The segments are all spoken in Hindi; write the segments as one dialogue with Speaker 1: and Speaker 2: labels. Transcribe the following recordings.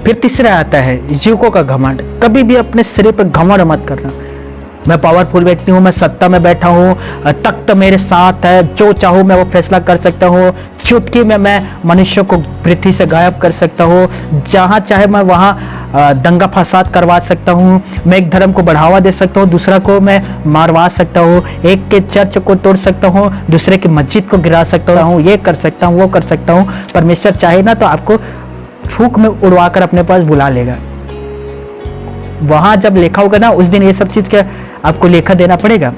Speaker 1: फिर तीसरा आता है युवकों का घमंड। कभी भी अपने शरीर पर घमंड मत करना। मैं पावरफुल व्यक्ति हूँ, मैं सत्ता में बैठा हूँ, तख्त मेरे साथ है, जो चाहूँ मैं वो फैसला कर सकता हूँ, चुटकी में मैं मनुष्य को पृथ्वी से गायब कर सकता हूँ, जहाँ चाहे मैं वहाँ दंगा फसाद करवा सकता हूँ, मैं एक धर्म को बढ़ावा दे सकता हूँ, दूसरा को मैं मारवा सकता हूँ, एक के चर्च को तोड़ सकता हूँ, दूसरे की मस्जिद को गिरा सकता हूँ, ये कर सकता हूँ, वो कर सकता हूँ। परमेश्वर चाहे ना तो आपको फूंक में उड़वाकर अपने पास बुला लेगा। वहां जब लेखा होगा ना, उस दिन ये सब चीज का आपको लेखा देना पड़ेगा।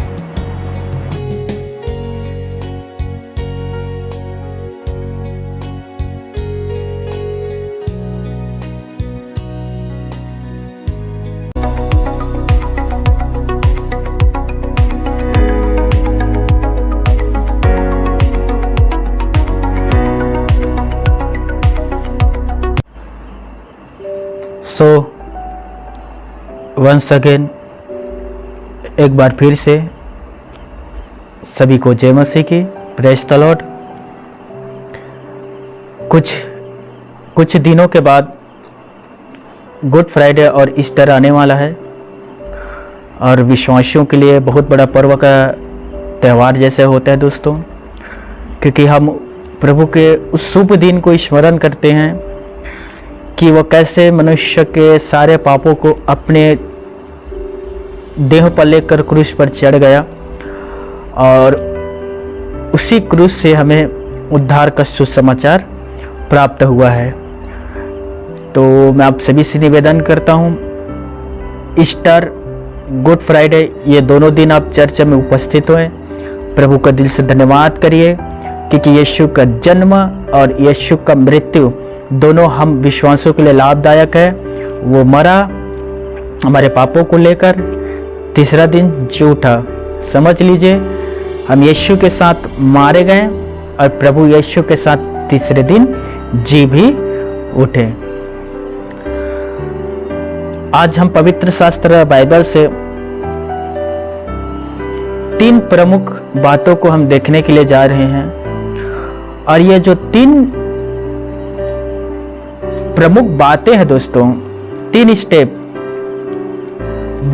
Speaker 1: सो वंस अगेन एक बार फिर से सभी को जय मसीह की, प्रेज द लॉर्ड। कुछ दिनों के बाद गुड फ्राइडे और ईस्टर आने वाला है और विश्वासियों के लिए बहुत बड़ा पर्व का त्यौहार जैसे होता है दोस्तों, क्योंकि हम प्रभु के उस शुभ दिन को स्मरण करते हैं कि वह कैसे मनुष्य के सारे पापों को अपने देह पर लेकर क्रूस पर चढ़ गया और उसी क्रूस से हमें उद्धार का सुसमाचार प्राप्त हुआ है। तो मैं आप सभी से निवेदन करता हूँ, ईस्टर, गुड फ्राइडे, ये दोनों दिन आप चर्च में उपस्थित हुए, प्रभु का दिल से धन्यवाद करिए, क्योंकि यीशु का जन्म और यीशु का मृत्यु दोनों हम विश्वासियों के लिए लाभदायक है। वो मरा हमारे पापों को लेकर, तीसरा दिन जी उठा। समझ लीजिए, हम यीशु के साथ मारे गए और प्रभु यीशु के साथ तीसरे दिन जी भी उठे। आज हम पवित्र शास्त्र बाइबल से 3 प्रमुख बातों को हम देखने के लिए जा रहे हैं और ये जो 3 प्रमुख बातें हैं दोस्तों, 3 स्टेप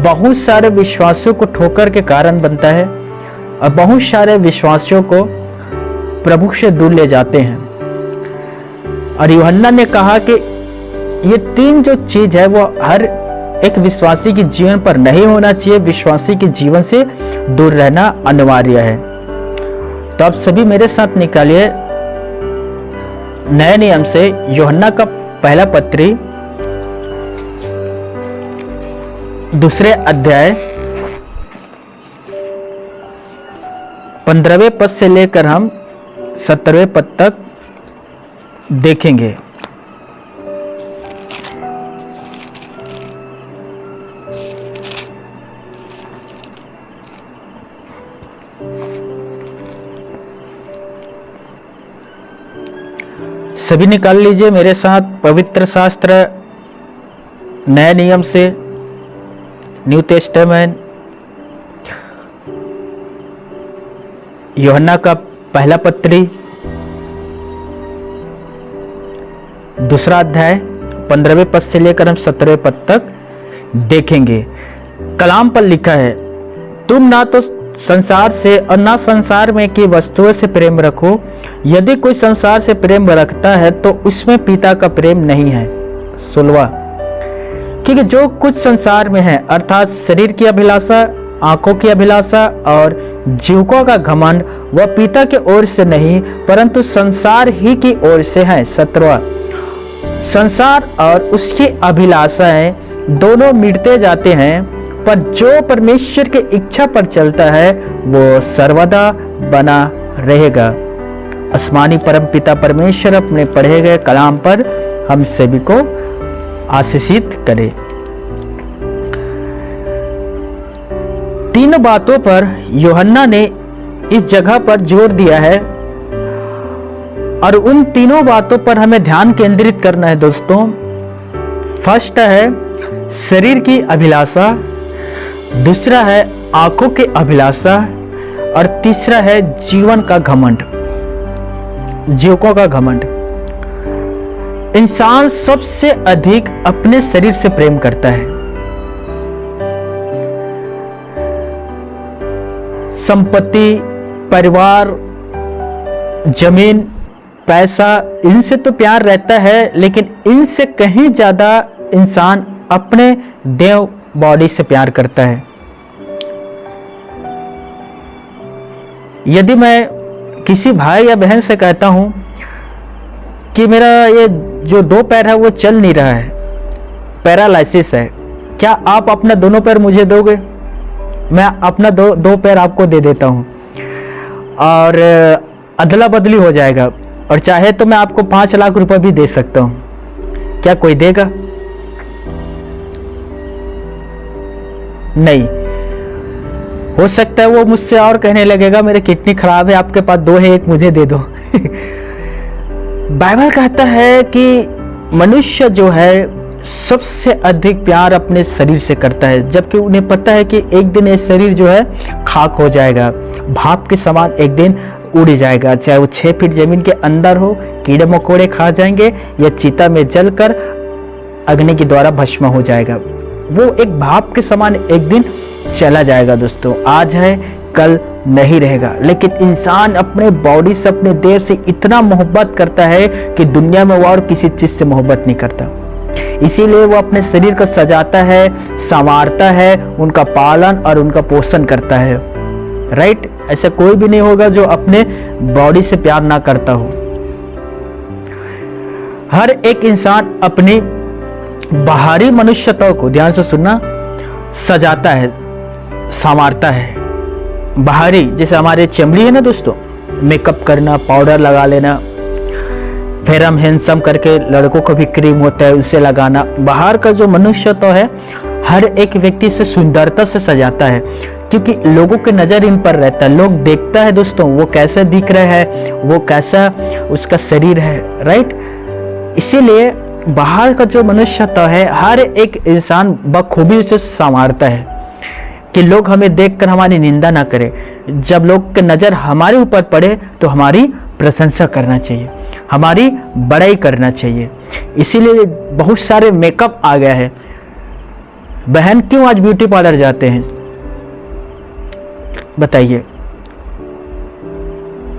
Speaker 1: बहुत सारे विश्वासियों को ठोकर के कारण बनता है और बहुत सारे विश्वासियों को प्रभु से दूर ले जाते हैं। और यूहन्ना ने कहा कि ये 3 जो चीज है वो हर एक विश्वासी के जीवन पर नहीं होना चाहिए, विश्वासी के जीवन से दूर रहना अनिवार्य है। तो आप सभी मेरे साथ निकालिए नए नियम से यूहन्ना का पहला पत्री 2 अध्याय 15वें पद से लेकर हम 17वें पद तक देखेंगे। सभी निकाल लीजिए मेरे साथ पवित्र शास्त्र नए नियम से, न्यू टेस्टामेंट, यूहन्ना का पहला पत्री 2 अध्याय 15वें पद से लेकर हम 17वें पद तक देखेंगे। कलाम पर लिखा है, तुम ना तो संसार से और ना संसार में की वस्तुओं से प्रेम रखो। यदि कोई संसार से प्रेम रखता है तो उसमें पिता का प्रेम नहीं है। 16, क्योंकि जो कुछ संसार में है अर्थात शरीर की अभिलाषा, आंखों की अभिलाषा और जीवकों का घमंड, वह पिता की ओर से नहीं परंतु संसार ही की ओर से है। 17, संसार और उसकी अभिलाषाएं दोनों मिटते जाते हैं, पर जो परमेश्वर की इच्छा पर चलता है वो सर्वदा बना रहेगा। आसमानी परम पिता परमेश्वर अपने पढ़े गए कलाम पर हम सभी को आशीषित करे। 3 बातों पर यूहन्ना ने इस जगह पर जोर दिया है और उन 3 बातों पर हमें ध्यान केंद्रित करना है दोस्तों। फर्स्ट है शरीर की अभिलाषा, दूसरा है आंखों की अभिलाषा और तीसरा है जीवन का घमंड, जीवकों का घमंड। इंसान सबसे अधिक अपने शरीर से प्रेम करता है। संपत्ति, परिवार, जमीन, पैसा, इनसे तो प्यार रहता है, लेकिन इनसे कहीं ज्यादा इंसान अपने देह बॉडी से प्यार करता है। यदि मैं किसी भाई या बहन से कहता हूं कि मेरा ये जो 2 पैर है वो चल नहीं रहा है, पैरालिसिस है, क्या आप अपना दोनों पैर मुझे दोगे? मैं अपना दो पैर आपको दे देता हूं और अदला बदली हो जाएगा, और चाहे तो मैं आपको 5 लाख रुपए भी दे सकता हूं। क्या कोई देगा? नहीं। हो सकता है वो मुझसे और कहने लगेगा मेरी किडनी खराब है, आपके पास 2 है, 1 मुझे दे दो। बाइबल कहता है कि मनुष्य जो है सबसे अधिक प्यार अपने शरीर से करता है, जबकि उन्हें पता है कि एक दिन ये शरीर जो है खाक हो जाएगा, भाप के समान एक दिन उड़ जाएगा। चाहे वो 6 फीट जमीन के अंदर हो, कीड़े मकोड़े खा जाएंगे, या चिता में जलकर अग्नि के द्वारा भस्म हो जाएगा। वो एक भाप के समान एक दिन चला जाएगा दोस्तों। आज है, कल नहीं रहेगा। लेकिन इंसान अपने बॉडी से, अपने देह से इतना मोहब्बत करता है कि दुनिया में वो और किसी चीज से मोहब्बत नहीं करता। इसीलिए वो अपने शरीर को सजाता है, संवारता है, उनका पालन और उनका पोषण करता है। राइट? ऐसा कोई भी नहीं होगा जो अपने बॉडी से प्यार ना करता हो। हर एक इंसान अपनी बाहरी मनुष्यता को, ध्यान से सुनना, सजाता है, संवारता है। बाहरी, जैसे हमारे चमड़ी है ना दोस्तों, मेकअप करना, पाउडर लगा लेना, फिर हम हैंडसम करके, लड़कों को भी क्रीम होता है उसे लगाना। बाहर का जो मनुष्य तो है, हर एक व्यक्ति से सुंदरता से सजाता है, क्योंकि लोगों की नजर इन पर रहता है। लोग देखता है दोस्तों वो कैसा दिख रहा है, वो कैसा उसका शरीर है। राइट? इसीलिए बाहर का जो मनुष्य तो है, हर एक इंसान बखूबी उसे संवारता है कि लोग हमें देखकर हमारी निंदा ना करें। जब लोग की नज़र हमारे ऊपर पड़े तो हमारी प्रशंसा करना चाहिए, हमारी बड़ाई करना चाहिए। इसीलिए बहुत सारे मेकअप आ गया है। बहन क्यों आज ब्यूटी पार्लर जाते हैं बताइए?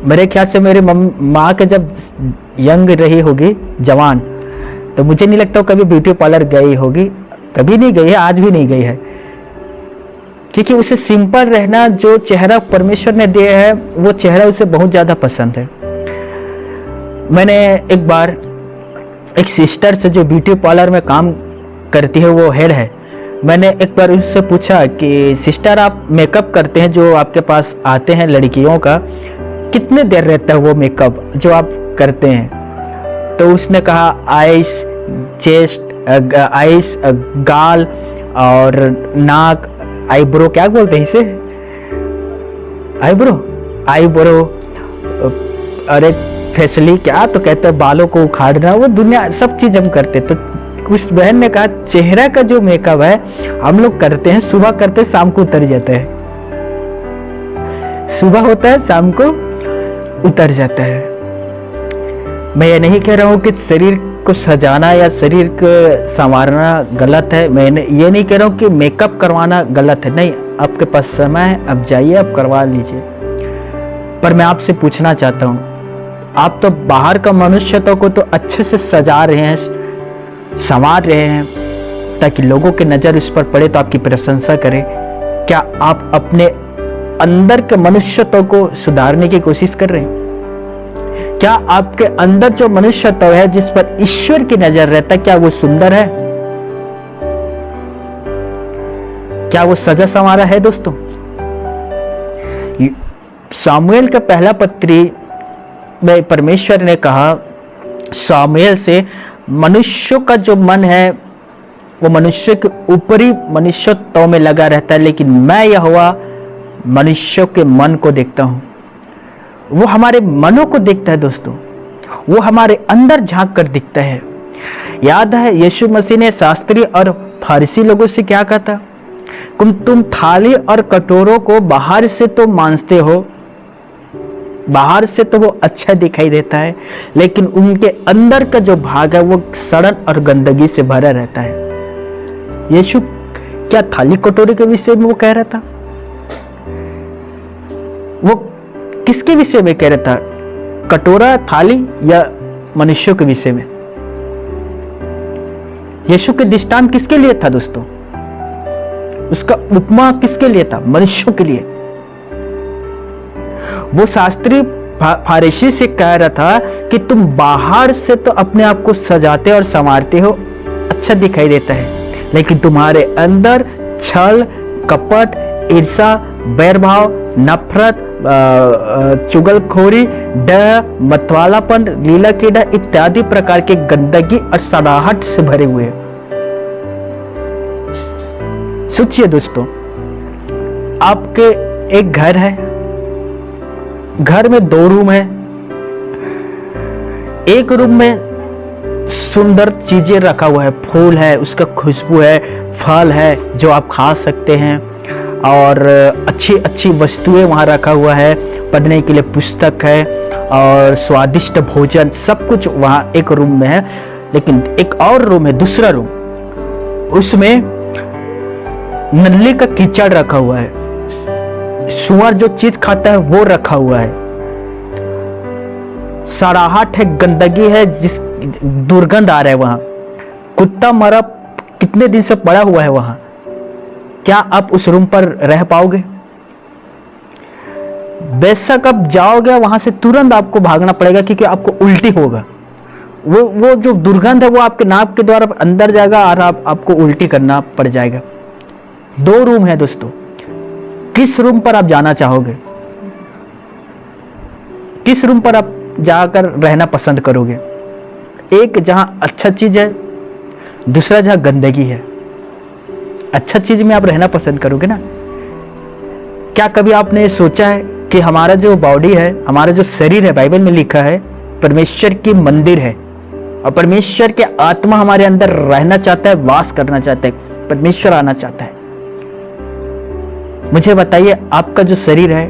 Speaker 1: मेरे ख्याल से मेरी माँ के जब यंग रही होगी, जवान, तो मुझे नहीं लगता वो कभी ब्यूटी पार्लर गई होगी। कभी नहीं गई है, आज भी नहीं गई है, क्योंकि उसे सिंपल रहना, जो चेहरा परमेश्वर ने दिया है वो चेहरा उसे बहुत ज़्यादा पसंद है। मैंने एक बार एक सिस्टर से जो ब्यूटी पार्लर में काम करती है, वो हेड है, मैंने एक बार उससे पूछा कि सिस्टर आप मेकअप करते हैं जो आपके पास आते हैं लड़कियों का, कितने देर रहता है वो मेकअप जो आप करते हैं? तो उसने कहा आइस, चेस्ट, आइस, गाल और नाक, आईब्रो, क्या बोलते हैं इसे, आईब्रो, अरे फेसली, क्या तो कहते हैं, बालों को उखाड़ना, वो दुनिया सब चीज हम करते। तो उस बहन ने कहा चेहरा का जो मेकअप है हम लोग करते हैं, सुबह करते हैं, शाम को उतर जाता है। सुबह होता है, शाम को उतर जाता है। मैं ये नहीं कह रहा हूँ कि शरीर को सजाना या शरीर को संवारना गलत है। मैं ये नहीं कह रहा हूँ कि मेकअप करवाना गलत है, नहीं, आपके पास समय है, आप जाइए, आप करवा लीजिए। पर मैं आपसे पूछना चाहता हूँ, आप तो बाहर का मनुष्यता को तो अच्छे से सजा रहे हैं, संवार रहे हैं, ताकि लोगों की नज़र उस पर पड़े तो आपकी प्रशंसा करें। क्या आप अपने अंदर के मनुष्यत्व को सुधारने की कोशिश कर रहे हैं? क्या आपके अंदर जो मनुष्यत्व है जिस पर ईश्वर की नजर रहता है, क्या वो सुंदर है? क्या वो सजा संवारा है दोस्तों? सामुएल का पहला पत्री में परमेश्वर ने कहा सामुएल से, मनुष्य का जो मन है वो मनुष्य के ऊपरी मनुष्यत्व में लगा रहता है, लेकिन मैं यहोवा मनुष्य के मन को देखता हूं। वो हमारे मनों को देखता है दोस्तों, वो हमारे अंदर झांक कर दिखता है। याद है यीशु मसीह ने शास्त्री और फारिसी लोगों से क्या कहा था? तुम थाली और कटोरों को बाहर से तो मांजते हो, बाहर से तो वो अच्छा दिखाई देता है, लेकिन उनके अंदर का जो भाग है वो सड़न और गंदगी से भरा रहता है। यीशु क्या थाली कटोरे के विषय में वो कह रहा था? वो किसके विषय में कह रहा था? कटोरा, थाली या मनुष्यों के विषय में? यीशु के दृष्टांत किसके लिए था दोस्तों? उसका उपमा किसके लिए था? मनुष्यों के लिए। वो शास्त्री फारिसी से कह रहा था कि तुम बाहर से तो अपने आप को सजाते और संवारते हो, अच्छा दिखाई देता है, लेकिन तुम्हारे अंदर छल, कपट, ईर्ष्या, बैरभाव, नफरत, चुगलखोरी, डर, मतवालापन, लीला कीड़ा इत्यादि प्रकार के गंदगी और सड़ाहट से भरे हुए हैं। सोचिए दोस्तों, आपके एक घर है, घर में 2 रूम है। एक रूम में सुंदर चीजें रखा हुआ है, फूल है, उसका खुशबू है, फल है जो आप खा सकते हैं, और अच्छी अच्छी वस्तुएं वहाँ रखा हुआ है, पढ़ने के लिए पुस्तक है और स्वादिष्ट भोजन, सब कुछ वहाँ एक रूम में है। लेकिन एक और रूम है, दूसरा रूम, उसमें नल्ली का कीचड़ रखा हुआ है, सुअर जो चीज खाता है वो रखा हुआ है, सड़ाहट है, गंदगी है, जिस दुर्गंध आ रहा है वहां, कुत्ता मरा कितने दिन से पड़ा हुआ है वहां। क्या आप उस रूम पर रह पाओगे? बेशक आप जाओगे वहां से तुरंत आपको भागना पड़ेगा, क्योंकि आपको उल्टी होगा। वो जो दुर्गंध है वो आपके नाक के द्वारा अंदर जाएगा और आपको उल्टी करना पड़ जाएगा। 2 रूम है दोस्तों, किस रूम पर आप जाना चाहोगे? किस रूम पर आप जाकर रहना पसंद करोगे? एक जहां अच्छा चीज है, दूसरा जहां गंदगी है। अच्छा चीज में आप रहना पसंद करोगे ना? क्या कभी आपने ये सोचा है कि हमारा जो बॉडी है, हमारा जो शरीर है, बाइबल में लिखा है परमेश्वर की मंदिर है, और परमेश्वर के आत्मा हमारे अंदर रहना चाहता है, वास करना चाहता है, परमेश्वर आना चाहता है। मुझे बताइए, आपका जो शरीर है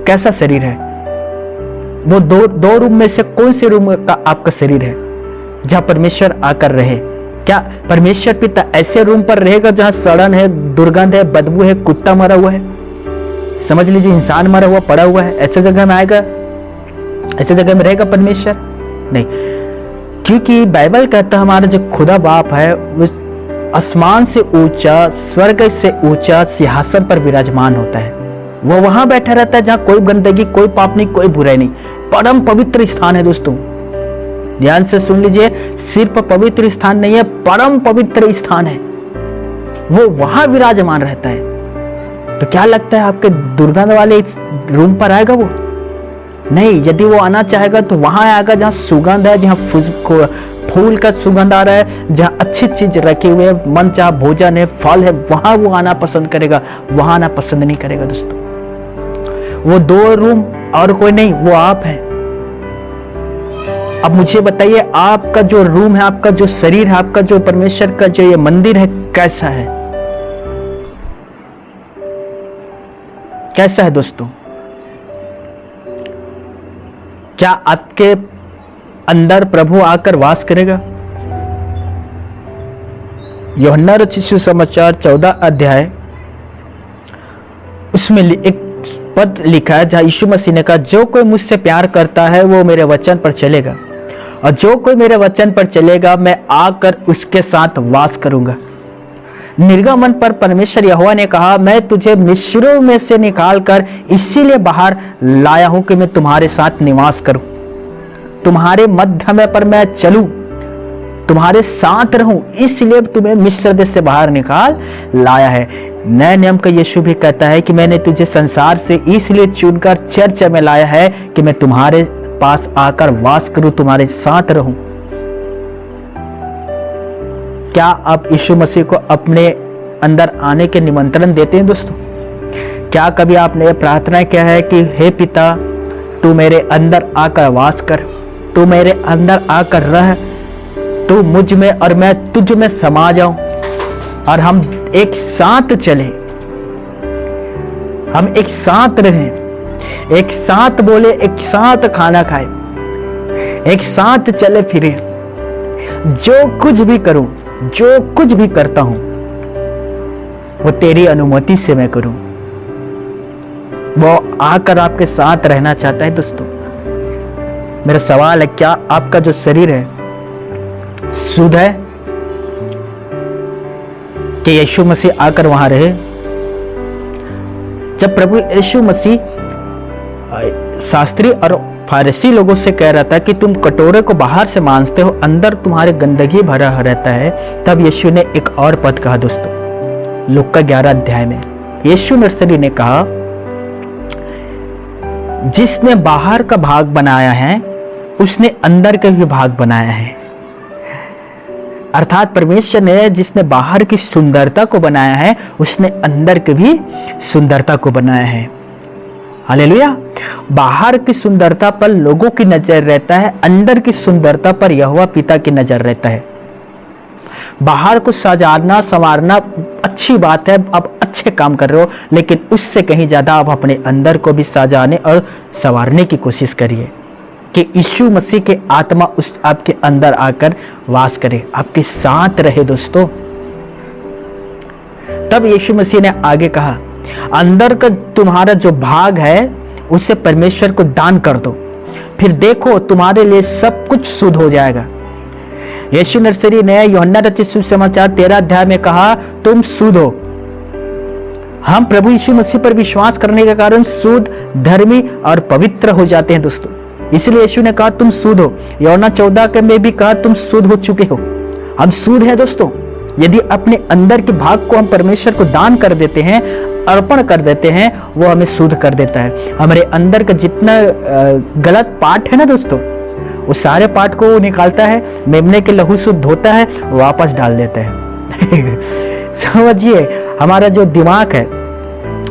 Speaker 1: कैसा शरीर है? वो दो रूम में से कौन से रूम का आपका शरीर है जहां परमेश्वर आकर रहे? क्या परमेश्वर पिता ऐसे रूम पर रहेगा जहां सड़न है, दुर्गंध है, बदबू है, कुत्ता मरा हुआ है, समझ लीजिए इंसान मरा हुआ पड़ा हुआ है, ऐसे जगह में आएगा? ऐसे जगह में रहेगा परमेश्वर? नहीं, क्योंकि बाइबल कहता है हमारा जो खुदा बाप है वो आसमान से ऊंचा, स्वर्ग से ऊंचा सिंहासन पर विराजमान होता है। वो वहां बैठा रहता है जहां कोई गंदगी, कोई पाप नहीं, कोई बुराई नहीं। परम पवित्र स्थान है दोस्तों, ध्यान से सुन लीजिए, सिर्फ पवित्र स्थान नहीं है, परम पवित्र स्थान है। वो वहां विराजमान रहता है। तो क्या लगता है आपके दुर्गंध वाले रूम पर आएगा वो? नहीं, यदि वो आना चाहेगा तो वहां आएगा जहां सुगंध है, जहां फूल का सुगंध आ रहा है, जहां अच्छी चीज रखी हुई है, मन चाह भोजन है, फल है, वहां वो आना पसंद करेगा, वहां आना पसंद नहीं करेगा दोस्तों। वो 2 रूम और कोई नहीं, वो आप है। अब मुझे बताइए, आपका जो रूम है, आपका जो शरीर है, आपका जो परमेश्वर का जो ये मंदिर है, कैसा है? कैसा है दोस्तों? क्या आपके अंदर प्रभु आकर वास करेगा? यूहन्ना रचित सुसमाचार 14 अध्याय, उसमें एक पद लिखा है जहां यीशु मसीह ने कहा, जो कोई मुझसे प्यार करता है वो मेरे वचन पर चलेगा, और जो कोई मेरे वचन पर चलेगा मैं आकर उसके साथ वास करूंगा। निर्गमन पर परमेश्वर यहोवा ने कहा, मैं तुझे मिस्र में से निकालकर इसीलिए बाहर लाया हूं कि मैं तुम्हारे साथ निवास करूं, तुम्हारे मध्य में पर मैं चलूं, तुम्हारे साथ रहूं, इसलिए तुम्हें मिस्र देश से बाहर निकाल लाया है। नए नियम का यीशु भी कहता है कि मैंने तुझे संसार से इसलिए चुनकर चर्च में लाया है कि मैं तुम्हारे पास आकर वास करूं, तुम्हारे साथ रहूं। क्या आप यीशु मसीह को अपने अंदर आने के निमंत्रण देते हैं दोस्तों? क्या कभी आपने ये प्रार्थना किया है कि हे पिता, तू मेरे अंदर आकर वास कर, तू मेरे अंदर आकर रह, तू मुझ में और मैं तुझ में समा जाऊं, और हम एक साथ चलें, हम एक साथ रहें, एक साथ बोले, एक साथ खाना खाए, एक साथ चले फिरे। जो कुछ भी करूं, जो कुछ भी करता हूं, वो तेरी अनुमति से मैं करूं। वो आकर आपके साथ रहना चाहता है दोस्तों। मेरा सवाल है, क्या आपका जो शरीर है शुद्ध है कि यीशु मसीह आकर वहां रहे? जब प्रभु यीशु मसीह शास्त्री और फारसी लोगों से कह रहा था कि तुम कटोरे को बाहर से मांजते हो, अंदर तुम्हारे गंदगी भरा रहता है, तब यीशु ने एक और पद कहा दोस्तों, लूका 11 अध्याय में यीशु नर्सरी ने कहा, जिसने बाहर का भाग बनाया है उसने अंदर का भी भाग बनाया है। अर्थात परमेश्वर ने जिसने बाहर की सुंदरता को बनाया है उसने अंदर की भी सुंदरता को बनाया है। हालेलुया। बाहर की सुंदरता पर लोगों की नजर रहता है, अंदर की सुंदरता पर यहोवा पिता की नजर रहता है। बाहर को सजाना संवारना अच्छी बात है, आप अच्छे काम कर रहे हो, लेकिन उससे कहीं ज्यादा आप अपने अंदर को भी सजाने और संवारने की कोशिश करिए कि यीशु मसीह के आत्मा उस आपके अंदर आकर वास करे, आपके साथ रहे दोस्तों। तब यीशु मसीह ने आगे कहा, अंदर का तुम्हारा जो भाग है उसे परमेश्वर को दान कर दो, फिर देखो तुम्हारे लिए सब कुछ शुद्ध हो जाएगा। यीशु नर्सरी ने यूहन्ना रचित सुसमाचार 13 अध्याय में कहा, तुम शुद्ध हो। हम प्रभु यीशु मसीह पर विश्वास करने के कारण शुद्ध, धर्मी और पवित्र हो जाते हैं दोस्तों। इसलिए यीशु ने कहा तुम शुद्ध हो। यूहन्ना 14 के में भी कहा तुम शुद्ध हो चुके हो। हम शुद्ध है दोस्तों। यदि अपने अंदर के भाग को हम परमेश्वर को दान कर देते हैं, अर्पण कर देते हैं, वो हमें शुद्ध कर देता है। हमारे अंदर का जितना गलत पार्ट है ना दोस्तों, वो सारे पार्ट को वो निकालता है, मेमने के लहू से धोता है, वापस डाल देता है। समझिए, हमारा जो दिमाग है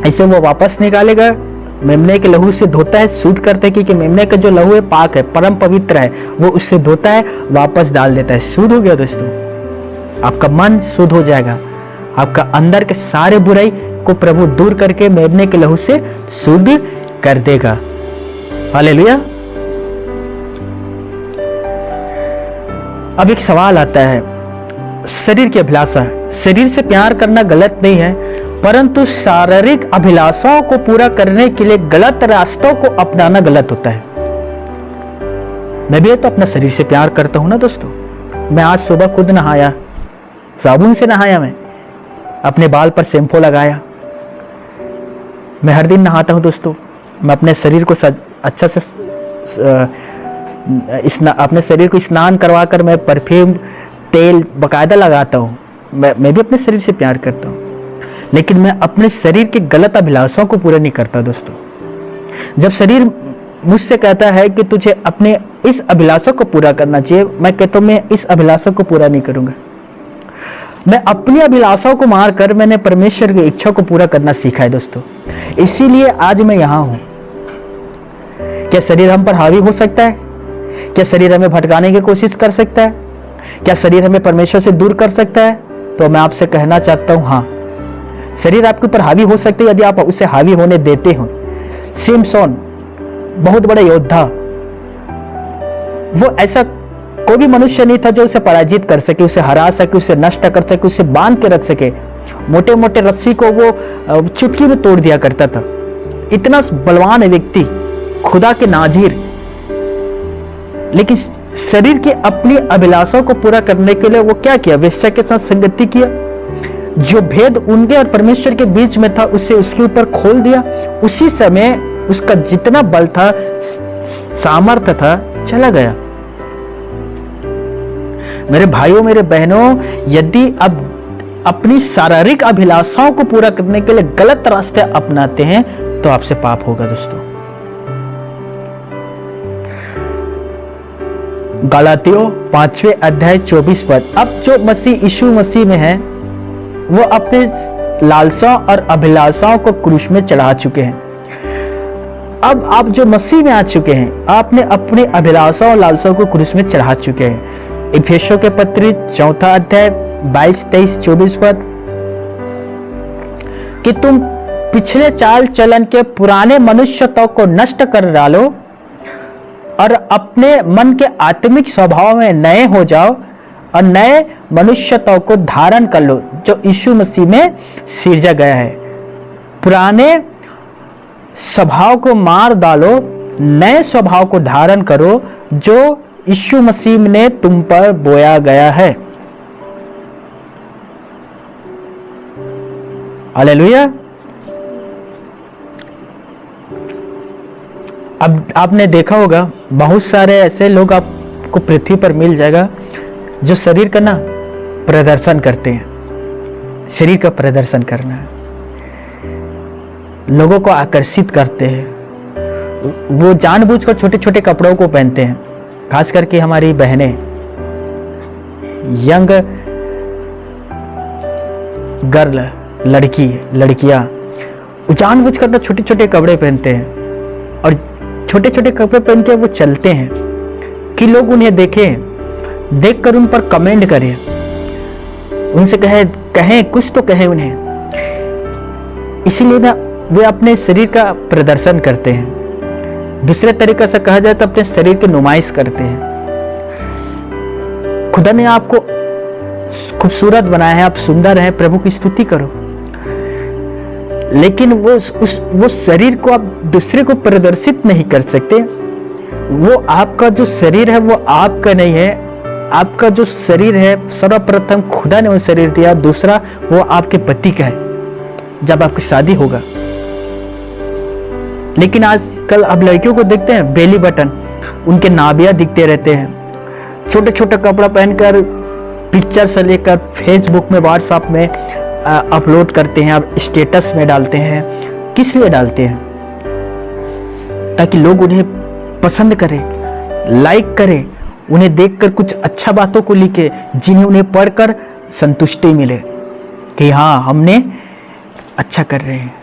Speaker 1: इसे वो वापस निकालेगा, मेमने के लहू से धोता है, शुद्ध करते हैं, क्योंकि मेमने का जो लहू है पाक है, परम पवित्र है, वो उससे धोता है, वापस डाल देता है। शुद्ध हो गया दोस्तों। आपका मन शुद्ध हो जाएगा, आपका अंदर के सारे बुराई को प्रभु दूर करके मेमने के लहू से शुद्ध कर देगा। हालेलुया। अब एक सवाल आता है, शरीर की अभिलाषा। शरीर से प्यार करना गलत नहीं है, परंतु शारीरिक अभिलाषाओं को पूरा करने के लिए गलत रास्तों को अपनाना गलत होता है। मैं भी तो अपना शरीर से प्यार करता हूं ना दोस्तों। मैं आज सुबह खुद नहाया, साबुन से नहाया, मैं अपने बाल पर शैम्पू लगाया। मैं हर दिन नहाता हूं दोस्तों। मैं अपने शरीर को अच्छा से अपने शरीर को स्नान करवा कर मैं परफ्यूम तेल बाकायदा लगाता हूँ। मैं भी अपने शरीर से प्यार करता हूँ, लेकिन मैं अपने शरीर के गलत अभिलाषाओं को पूरा नहीं करता दोस्तों। जब शरीर मुझसे कहता है कि तुझे अपने इस अभिलाषा को पूरा करना चाहिए, मैं कहता हूँ मैं इस अभिलाषा को पूरा नहीं करूंगा। मैं अपनी अभिलाषाओं को मारकर मैंने परमेश्वर की इच्छा को पूरा करना सीखा है दोस्तों। इसीलिए आज मैं यहाँ हूँ। क्या शरीर हम पर हावी हो सकता है? क्या शरीर हमें भटकाने की कोशिश कर सकता है? क्या शरीर हमें परमेश्वर से दूर कर सकता है? तो मैं आपसे कहना चाहता हूँ, हाँ, शरीर आपके ऊपर हावी हो सकते हैं यदि आप उसे हावी होने देते हो। सिमसोन बहुत बड़ा योद्धा, वो ऐसा कोई भी मनुष्य नहीं था जो उसे पराजित कर सके, उसे हरा सके, उसे नष्ट कर सके, उसे बांध के रख सके। मोटे मोटे रस्सी को वो चुटकी में तोड़ दिया करता था। इतना बलवान व्यक्ति, खुदा के नाजीर, लेकिन शरीर के अपनी अभिलाषाओं को पूरा करने के लिए वो क्या किया? वेश्या के साथ संगति किया। जो भेद उनके और परमेश्वर के बीच में था उसे उसके ऊपर खोल दिया। उसी समय उसका जितना बल था, सामर्थ्य था, चला गया। मेरे भाइयों, मेरे बहनों, यदि अब अपनी शारीरिक अभिलाषाओं को पूरा करने के लिए गलत रास्ते अपनाते हैं तो आपसे पाप होगा दोस्तों। गलातियों 5वें अध्याय 24 पद। अब जो मसीह यीशु मसीह में है वो अपने लालसाओं और अभिलाषाओं को क्रूस में चढ़ा चुके हैं। अब आप जो मसीह में आ चुके हैं, आपने अपने अभिलाषाओं और लालसाओं को क्रूस में चढ़ा चुके हैं। इफिसियों के पत्री 4 अध्याय 22, 23, 24 पद कि तुम पिछले चाल चलन के पुराने मनुष्यत्व को नष्ट कर डालो और अपने मन के आत्मिक स्वभाव में नए हो जाओ और नए मनुष्यत्व को धारण कर लो जो यीशु मसीह में सिरजा गया है। पुराने स्वभाव को मार डालो, नए स्वभाव को धारण करो जो यीशु मसीह ने तुम पर बोया गया है। हालेलुया। अब आपने देखा होगा बहुत सारे ऐसे लोग आपको पृथ्वी पर मिल जाएगा जो शरीर का ना प्रदर्शन करते हैं। शरीर का प्रदर्शन करना है, लोगों को आकर्षित करते हैं। वो जानबूझकर छोटे छोटे कपड़ों को पहनते हैं, खास करके हमारी बहनें, यंग गर्ल, लड़कियां जानबूझकर ना छोटे छोटे कपड़े पहनते हैं और छोटे छोटे कपड़े पहन के वो चलते हैं कि लोग उन्हें देखें, देखकर उन पर कमेंट करें, उनसे कहें कुछ तो कहें उन्हें। इसीलिए ना वे अपने शरीर का प्रदर्शन करते हैं। दूसरे तरीके से कहा जाए तो अपने शरीर की नुमाइश करते हैं। खुदा ने आपको खूबसूरत बनाया है, आप सुंदर हैं, प्रभु की स्तुति करो, लेकिन वो शरीर को आप दूसरे को प्रदर्शित नहीं कर सकते। वो आपका जो शरीर है वो आपका नहीं है। आपका जो शरीर है सर्वप्रथम खुदा ने वो शरीर दिया, दूसरा वो आपके पति का है जब आपकी शादी होगा। लेकिन आजकल आप लड़कियों को देखते हैं, बेली बटन, उनके नाभियां दिखते रहते हैं, छोटे छोटे कपड़ा पहनकर पिक्चर से लेकर फेसबुक में, व्हाट्सएप में अपलोड करते हैं, अब स्टेटस में डालते हैं। किस लिए डालते हैं? ताकि लोग उन्हें पसंद करें, लाइक करें, उन्हें देखकर कुछ अच्छा बातों को लिखे जिन्हें उन्हें पढ़कर संतुष्टि मिले कि हाँ हमने अच्छा कर रहे हैं।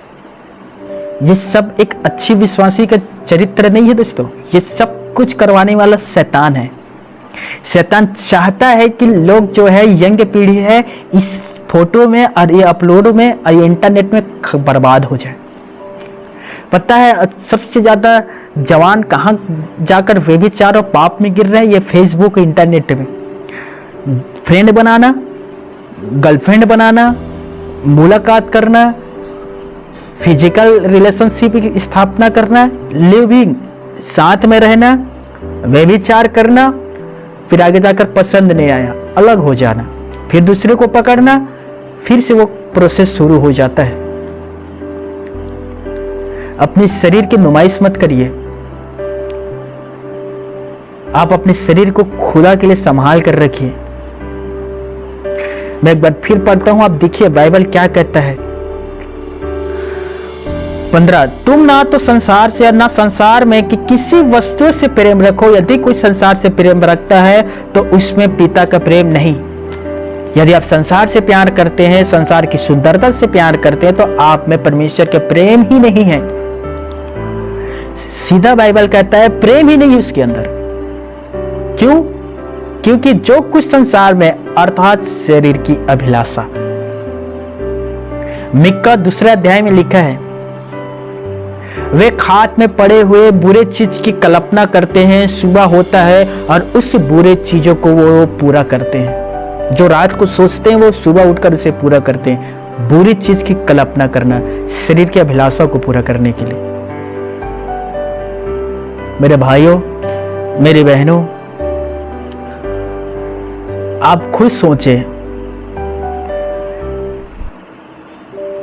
Speaker 1: ये सब एक अच्छी विश्वासी का चरित्र नहीं है दोस्तों, ये सब कुछ करवाने वाला शैतान है। शैतान चाहता है कि लोग जो है, यंग पीढ़ी है, इस फोटो में और ये अपलोड में और ये इंटरनेट में बर्बाद हो जाए। पता है सबसे ज़्यादा जवान कहाँ जाकर व्यभिचार और पाप में गिर रहे हैं? ये फेसबुक, इंटरनेट में। फ्रेंड बनाना, गर्लफ्रेंड बनाना, मुलाकात करना, फिजिकल रिलेशनशिप की स्थापना करना, लिविंग, साथ में रहना, व्यभिचार करना, फिर आगे जाकर पसंद नहीं आया अलग हो जाना, फिर दूसरे को पकड़ना, फिर से वो प्रोसेस शुरू हो जाता है। अपने शरीर की नुमाइश मत करिए। आप अपने शरीर को खुदा के लिए संभाल कर रखिए। मैं एक बार फिर पढ़ता हूं, आप देखिए बाइबल क्या कहता है। 15, तुम ना तो संसार से और ना संसार में कि किसी वस्तु से प्रेम रखो। यदि कोई संसार से प्रेम रखता है तो उसमें पिता का प्रेम नहीं। यदि आप संसार से प्यार करते हैं, संसार की सुंदरता से प्यार करते हैं, तो आप में परमेश्वर के प्रेम ही नहीं है। सीधा बाइबल कहता है प्रेम ही नहीं उसके अंदर। क्यों? क्योंकि जो कुछ संसार में अर्थात शरीर की अभिलाषा, मिक्का 2 अध्याय में लिखा है, वे खाट में पड़े हुए बुरे चीज की कल्पना करते हैं। सुबह होता है और उस बुरे चीजों को वो पूरा करते हैं। जो रात को सोचते हैं वो सुबह उठकर उसे पूरा करते हैं। बुरी चीज की कल्पना करना, शरीर की अभिलाषा को पूरा करने के लिए। मेरे भाइयों, मेरी बहनों, आप खुद सोचें,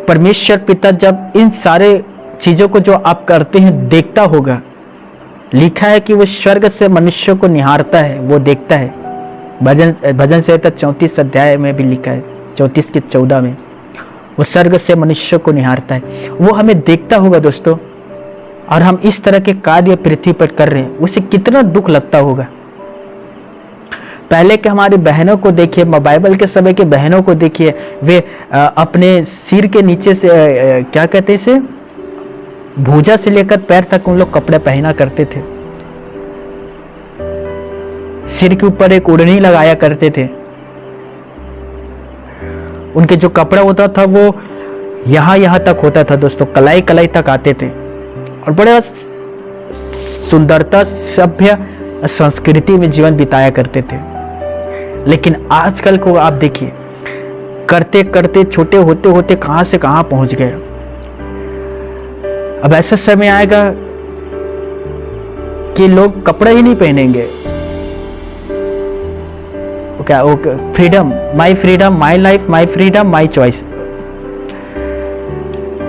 Speaker 1: परमेश्वर पिता जब इन सारे चीजों को जो आप करते हैं देखता होगा, लिखा है कि वो स्वर्ग से मनुष्यों को निहारता है, वो देखता है। भजन संहिता 34 अध्याय में भी लिखा है, 34 के 14 में, वो स्वर्ग से मनुष्यों को निहारता है। वो हमें देखता होगा दोस्तों, और हम इस तरह के कार्य पृथ्वी पर कर रहे हैं, उसे कितना दुख लगता होगा। पहले के हमारी बहनों को देखिए, बाइबल के समय के बहनों को देखिए, वे अपने सिर के नीचे से क्या कहते हैं इसे, भुजा से लेकर पैर तक उन लोग कपड़े पहना करते थे। सिर के ऊपर एक ओढ़नी लगाया करते थे। उनके जो कपड़ा होता था वो यहाँ यहाँ तक होता था दोस्तों, कलाई कलाई तक आते थे और बड़े सुंदरता सभ्य संस्कृति में जीवन बिताया करते थे। लेकिन आजकल को आप देखिए, करते करते छोटे होते होते कहां से कहां पहुंच गए। अब ऐसा समय आएगा कि लोग कपड़े ही नहीं पहनेंगे। क्या freedom, my life, my freedom, my choice,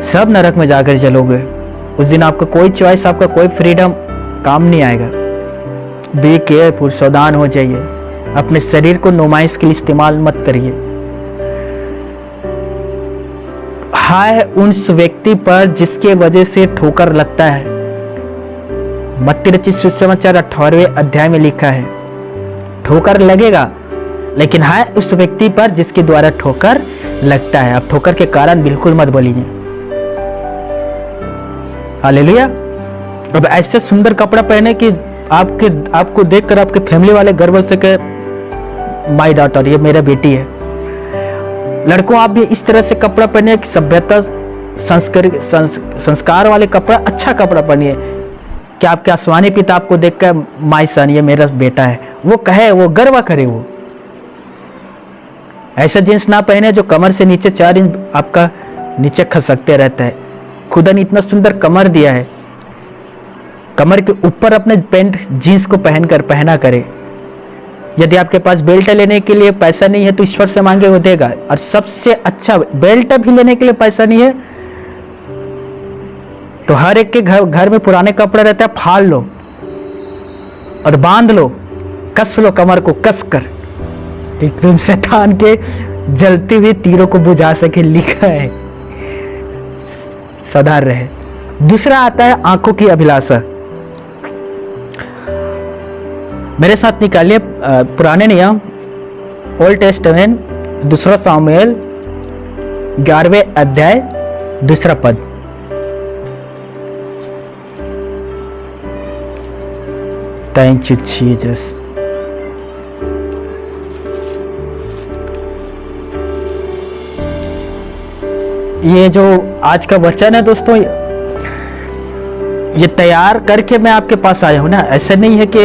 Speaker 1: सब नरक में जाकर चलोगे। उस दिन आपका कोई चॉइस, आपका कोई फ्रीडम काम नहीं आएगा। बी केयरफुल, सावधान हो जाइए। अपने शरीर को नुमाइश के लिए इस्तेमाल मत करिए। हाय उस व्यक्ति पर जिसके वजह से ठोकर लगता है। मत्ती रचित सुसमाचार 18वें अध्याय में लिखा है, ठोकर लगेगा, लेकिन हाय उस व्यक्ति पर जिसके द्वारा ठोकर लगता है। आप ठोकर के कारण बिल्कुल मत बोलिए। हालेलुया। अब ऐसे सुंदर कपड़ा पहने कि आपको देखकर आपके फैमिली वाले गर्व से कहे माय डॉटर, ये मेरा बेटी है। लड़कों आप भी इस तरह से कपड़ा पहनिए कि सभ्यता संस्कार वाले कपड़ा, अच्छा कपड़ा पहनिए कि आपके आसमानी पिता आपको देखकर माय सन, ये मेरा बेटा है, वो कहे, वो गर्व करे। वो ऐसा जींस ना पहने जो कमर से नीचे 4 इंच आपका नीचे खसकते रहता है। खुदा ने इतना सुंदर कमर दिया है, कमर के ऊपर अपने पैंट जीन्स को पहना करे। यदि आपके पास बेल्ट लेने के लिए पैसा नहीं है तो ईश्वर से मांगे, वो देगा। और सबसे अच्छा बेल्ट भी लेने के लिए पैसा नहीं है तो हर एक के घर में पुराने कपड़े रहता है, फाड़ लो और बांध लो, कस लो कमर को कस कर, तुम शैतान के जलते हुए तीरों को बुझा सके, लिखा है। सावधान रहे। दूसरा आता है आंखों की अभिलाषा। मेरे साथ निकालिए पुराने नियम, ओल्ड टेस्टामेंट, 2 सामुएल 11वें अध्याय 2 पद। Thank you Jesus. ये जो आज का वचन है दोस्तों, ये तैयार करके मैं आपके पास आया हूं ना। ऐसा नहीं है कि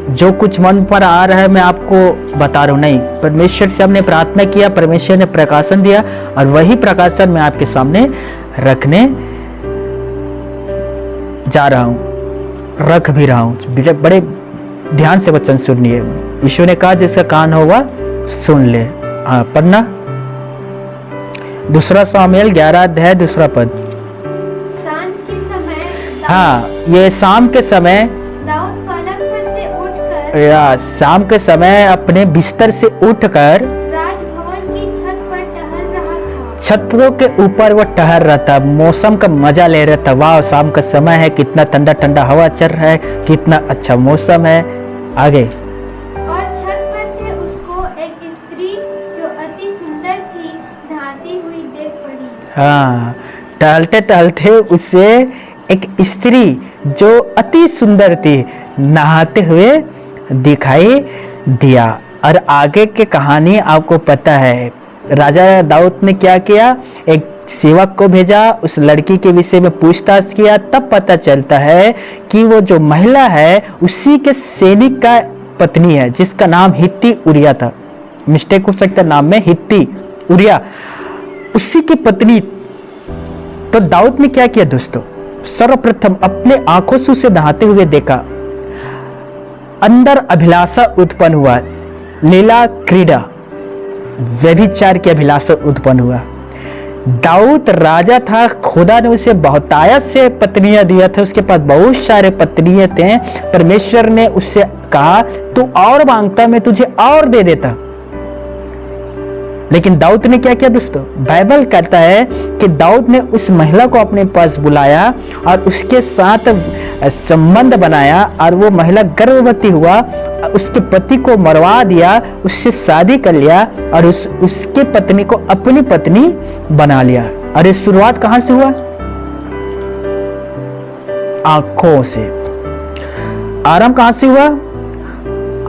Speaker 1: जो कुछ मन पर आ रहा है मैं आपको बता रहा हूं, नहीं। परमेश्वर से हमने प्रार्थना किया, परमेश्वर ने प्रकाशन दिया और वही प्रकाशन मैं आपके सामने रखने जा रहा हूं, रख भी रहा हूं। बड़े ध्यान से वचन सुनिए। यीशु ने कहा जिसका कान होगा सुन ले। हाँ, पढ़ना 2 सामुएल 11 अध्याय 2 पद।
Speaker 2: सांझ के समय
Speaker 1: हाँ, ये शाम के समय
Speaker 2: दाऊद पलंग पर से उठकर
Speaker 1: या शाम के समय अपने बिस्तर से उठकर
Speaker 2: राजभवन की छत पर टहल रहा था।
Speaker 1: छतों के ऊपर वो टहल रहा था, मौसम का मजा ले रहा था। वाह, शाम का समय है, कितना ठंडा ठंडा हवा चल रहा है, कितना अच्छा मौसम है। आगे,
Speaker 2: और छत पर से उसको एक स्त्री जो अति सुंदर थी नहाती हुई देख पड़ी।
Speaker 1: हाँ, टहलते टहलते उसे एक स्त्री जो अति सुंदर थी नहाते हुए दिखाई दिया। और आगे की कहानी आपको पता है। राजा दाऊद ने क्या किया, एक सेवक को भेजा, उस लड़की के विषय में पूछताछ किया। तब पता चलता है कि वो जो महिला है उसी के सैनिक का पत्नी है, जिसका नाम हित्ती उरिया था। मिस्टेक हो सकता है नाम में, हित्ती उरिया उसी की पत्नी। तो दाऊद ने क्या किया दोस्तों, सर्वप्रथम अपने आंखों से उसे नहाते हुए देखा, अंदर अभिलाषा उत्पन्न हुआ, लीला क्रीड़ा व्यभिचार की अभिलाषा उत्पन्न हुआ। दाऊद राजा था, खुदा ने उसे बहुतायत से पत्नियां दिया था, उसके पास बहुत सारे पत्नियां थे। परमेश्वर ने उससे कहा तू और मांगता मैं तुझे और दे देता। लेकिन दाऊद ने क्या किया दोस्तों, बाइबल कहता है कि दाऊद ने उस महिला को अपने पास बुलाया और उसके साथ संबंध बनाया और वो महिला गर्भवती हुआ, उसके पति को मरवा दिया, उससे शादी कर लिया और उसके पत्नी को अपनी पत्नी बना लिया। और ये शुरुआत कहां से हुआ, आंखों से। आरंभ कहां से हुआ,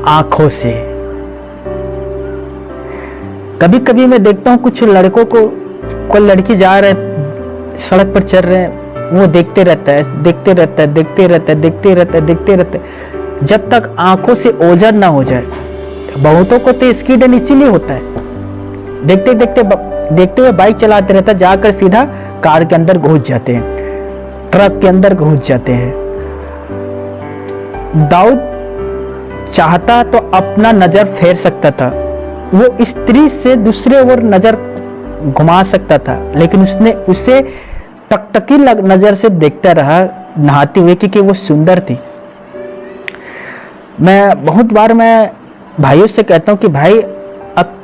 Speaker 1: आंखों से। कभी कभी मैं देखता हूं कुछ लड़कों को कोई लड़की जा रहे सड़क पर चल रहे हैं, वो देखते रहता है, देखते रहता है, देखते रहता है, देखते रहता है, देखते रहता है, जब तक आंखों से ओझल ना हो जाए। बहुतों को तो स्किड इसीलिए होता है, देखते देखते देखते हुए बाइक चलाते रहता, जाकर सीधा कार के अंदर घुस जाते हैं, ट्रक के अंदर घुस जाते हैं। दाऊद चाहता तो अपना नजर फेर सकता था, वो स्त्री से दूसरे ओर नजर घुमा सकता था, लेकिन उसने उसे टकटकी नजर से देखता रहा नहाती हुई, क्योंकि वो सुंदर थी। मैं बहुत बार मैं भाइयों से कहता हूँ कि भाई अब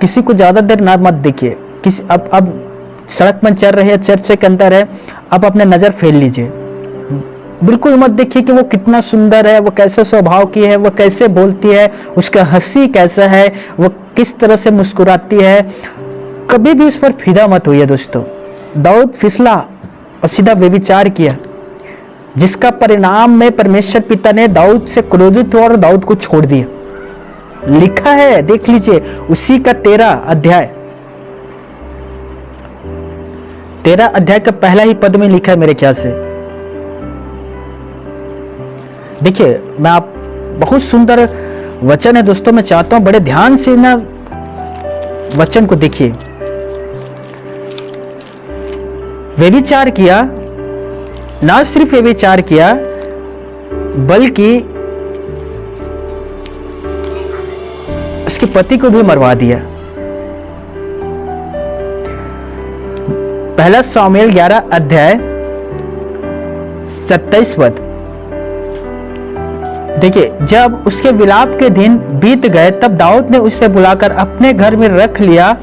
Speaker 1: किसी को ज्यादा देर ना मत देखिए, किसी अब सड़क पर चल रहे हैं, चर्च के अंदर है, अब अपने नजर फेर लीजिए, बिल्कुल मत देखिए कि वो कितना सुंदर है, वो कैसे स्वभाव की है, वो कैसे बोलती है, उसका हंसी कैसा है, वो किस तरह से मुस्कुराती है, कभी भी उस पर फिदा मत होइए दोस्तों। दाऊद फिसला और सीधा व्यभिचार किया, जिसका परिणाम में परमेश्वर पिता ने दाऊद से क्रोधित हुआ और दाऊद को छोड़ दिया। लिखा है, देख लीजिए, उसी का 13 अध्याय का पहला ही पद में लिखा है मेरे ख्याल से। देखिए, मैं आप बहुत सुंदर वचन है दोस्तों, मैं चाहता हूं बड़े ध्यान से ना वचन को देखिए। व्यभिचार किया, ना सिर्फ व्यभिचार किया बल्कि उसके पति को भी मरवा दिया। पहला सामुएल 11 अध्याय 27 पद देखिए, जब उसके विलाप के दिन बीत गए तब दाऊद ने उसे बुलाकर अपने घर में रख लिया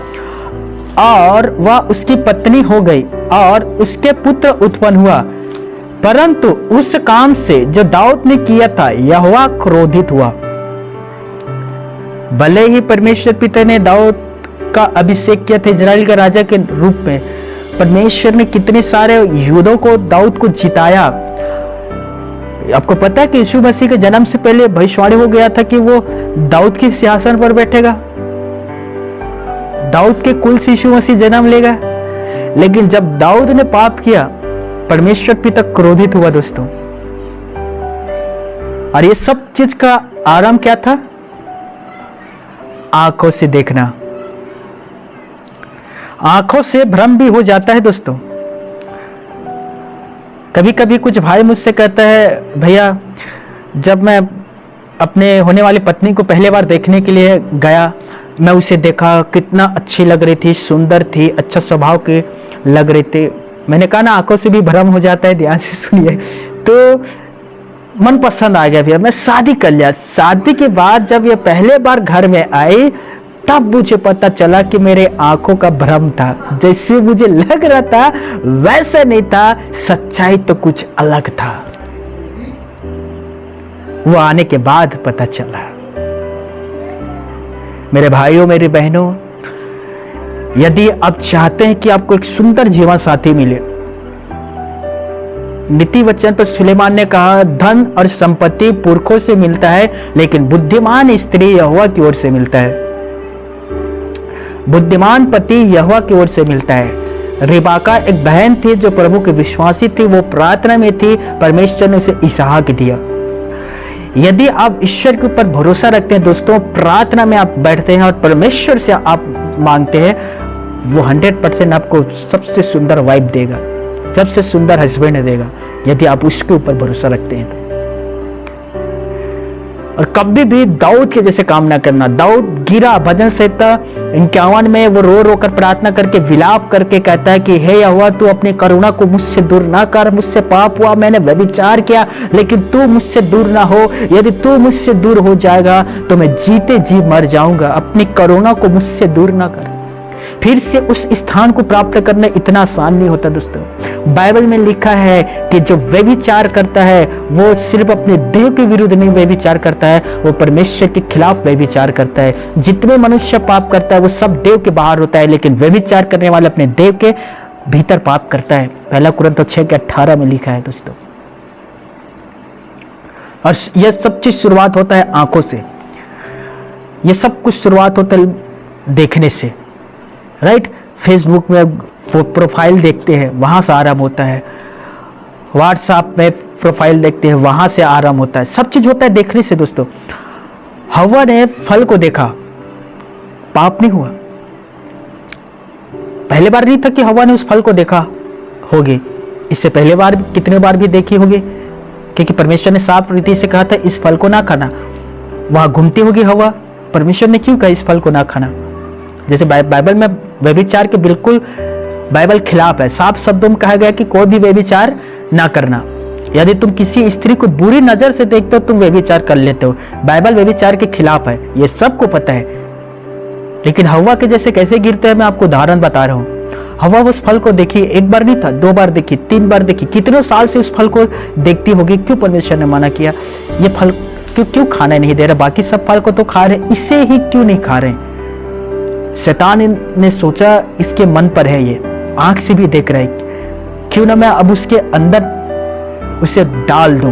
Speaker 1: और वह उसकी पत्नी हो गई और उसके पुत्र उत्पन्न हुआ। परंतु उस काम से जो दाऊद ने किया था यहोवा क्रोधित हुआ। भले ही परमेश्वर पिता ने दाऊद का अभिषेक किया था इजराइल का राजा के रूप में, परमेश्वर ने कितने सारे युद्धों को दाऊद को जिताया। आपको पता है कि यीशु मसीह के जन्म से पहले भविष्यवाणी हो गया था कि वो दाऊद के सिंहासन पर बैठेगा, दाऊद के कुल से यीशु मसीह जन्म लेगा। लेकिन जब दाऊद ने पाप किया, परमेश्वर पिता क्रोधित हुआ दोस्तों। और ये सब चीज का आरंभ क्या था? आंखों से देखना। आंखों से भ्रम भी हो जाता है दोस्तों। कभी कभी कुछ भाई मुझसे कहता है, भैया जब मैं अपने होने वाली पत्नी को पहले बार देखने के लिए गया, मैं उसे देखा, कितना अच्छी लग रही थी, सुंदर थी, अच्छा स्वभाव के लग रही थी। मैंने कहा ना, आंखों से भी भ्रम हो जाता है, ध्यान से सुनिए। तो मन पसंद आ गया भैया, मैं शादी कर लिया। शादी के बाद जब ये पहले बार घर में आई तब मुझे पता चला कि मेरे आंखों का भ्रम था। जैसे मुझे लग रहा था वैसा नहीं था, सच्चाई तो कुछ अलग था। वो आने के बाद पता चला। मेरे भाइयों, मेरी बहनों, यदि आप चाहते हैं कि आपको एक सुंदर जीवन साथी मिले, नीति वचन पर सुलेमान ने कहा, धन और संपत्ति पुरखों से मिलता है, लेकिन बुद्धिमान स्त्री यहोवा की ओर से मिलता है। बुद्धिमान पति यहोवा की ओर से मिलता है। रिबाका एक बहन थी जो प्रभु की विश्वासी थी, वो प्रार्थना में थी, परमेश्वर ने उसे इसहाक दिया। यदि आप ईश्वर के ऊपर भरोसा रखते हैं दोस्तों, प्रार्थना में आप बैठते हैं और परमेश्वर से आप मांगते हैं, वो 100% आपको सबसे सुंदर वाइफ देगा, सबसे सुंदर हस्बैंड देगा, यदि आप उसके ऊपर भरोसा रखते हैं तो। और कभी भी दाऊद के जैसे काम ना करना। दाऊद गिरा, भजन संहिता 51 में वो रो रो कर प्रार्थना करके विलाप करके कहता है कि हे यहोवा, तू अपनी करुणा को मुझसे दूर ना कर, मुझसे पाप हुआ, मैंने व्यभिचार किया, लेकिन तू मुझसे दूर ना हो। यदि तू मुझसे दूर हो जाएगा तो मैं जीते जी मर जाऊंगा। अपनी करुणा को मुझसे दूर ना कर। फिर से उस स्थान को प्राप्त करना इतना आसान नहीं होता दोस्तों। बाइबल में लिखा है कि जो व्यभिचार करता है वो सिर्फ अपने देह के विरुद्ध नहीं व्यभिचार करता है, वो परमेश्वर के खिलाफ व्यभिचार करता है। जितने मनुष्य पाप करता है वो सब देह के बाहर होता है, लेकिन व्यभिचार करने वाला अपने देह के भीतर पाप करता है। पहला कुरिन्थियों 6:18 में लिखा है दोस्तों। और यह सब चीज शुरुआत होता है आंखों से। ये सब कुछ शुरुआत होता है देखने से, राइट। फेसबुक में प्रोफाइल देखते हैं, वहाँ से आराम होता है। व्हाट्सएप में प्रोफाइल देखते हैं, वहाँ से आराम होता है। सब चीज़ होता है देखने से दोस्तों। हवा ने फल को देखा, पाप नहीं हुआ। पहले बार नहीं था कि हवा ने उस फल को देखा होगी, इससे पहले बार कितने बार भी देखी होगी, क्योंकि परमेश्वर ने साफ रीति से कहा था इस फल को ना खाना। वहाँ घूमती होगी हवा, परमेश्वर ने क्यों कहा इस फल को ना खाना? जैसे बाइबल में व्यभिचार के बिल्कुल बाइबल खिलाफ है, साफ शब्दों में कहा गया कि कोई भी व्यभिचार ना करना। यदि तुम किसी स्त्री को बुरी नजर से देखते हो तुम व्यभिचार कर लेते हो। बाइबल व्यभिचार के खिलाफ है, ये सबको पता है। लेकिन हवा के जैसे कैसे गिरते हैं मैं आपको उदाहरण बता रहा हूँ। हवा उस फल को देखी, एक बार नहीं था, 2 बार देखी, 3 बार देखी, कितने साल से उस फल को देखती होगी। क्यों परमेश्वर ने मना किया? ये फल क्यों खाने नहीं दे रहे? बाकी सब फल को तो खा रहे, इसे ही क्यों नहीं खा रहे? शैतान ने सोचा इसके मन पर है, ये आंख से भी देख रहा है, क्यों ना मैं अब उसके अंदर उसे डाल दूं।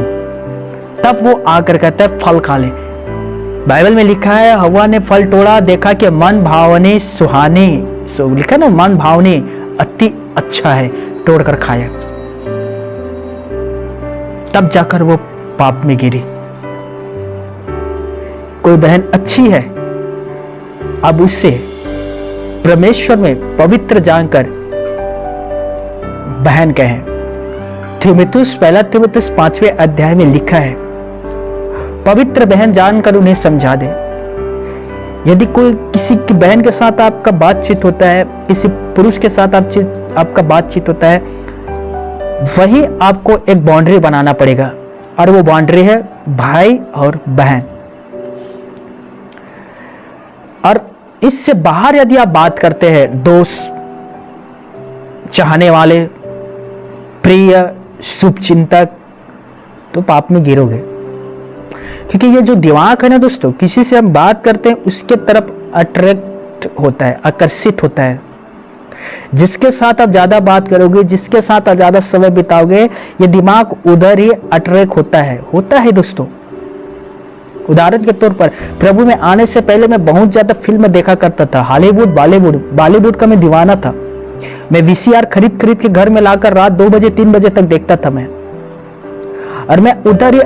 Speaker 1: तब वो आकर कहता है फल खा ले। बाइबल में लिखा है हवा ने फल तोड़ा, देखा कि मन भावने सुहाने, लिखा ना मन भावने अति अच्छा है, तोड़कर खाया। तब जाकर वो पाप में गिरी। कोई बहन अच्छी है, अब उससे परमेश्वर में पवित्र जानकर बहन कहें। तीमुथियुस, पहला तीमुथियुस 5वें अध्याय में लिखा है पवित्र बहन जानकर उन्हें समझा दे। यदि कोई किसी की बहन के साथ आपका बातचीत होता है, किसी पुरुष के साथ आपका बातचीत होता है, वही आपको एक बाउंड्री बनाना पड़ेगा, और वो बाउंड्री है भाई और बहन। और इससे बाहर यदि आप बात करते हैं दोस्त, चाहने वाले, प्रिय, शुभचिंतक, तो पाप में गिरोगे। क्योंकि ये जो दिमाग है ना दोस्तों, किसी से हम बात करते हैं उसके तरफ अट्रैक्ट होता है, आकर्षित होता है। जिसके साथ आप ज्यादा बात करोगे, जिसके साथ आप ज्यादा समय बिताओगे, ये दिमाग उधर ही अट्रैक्ट होता है दोस्तों। उदाहरण के तौर पर प्रभु में आने से पहले मैं बहुत ज्यादा फिल्म देखा करता था, हॉलीवुड, बॉलीवुड का मैं दीवाना था। मैं VCR खरीद के घर में लाकर रात 2 बजे 3 बजे तक देखता था मैं, और मैं उधर ही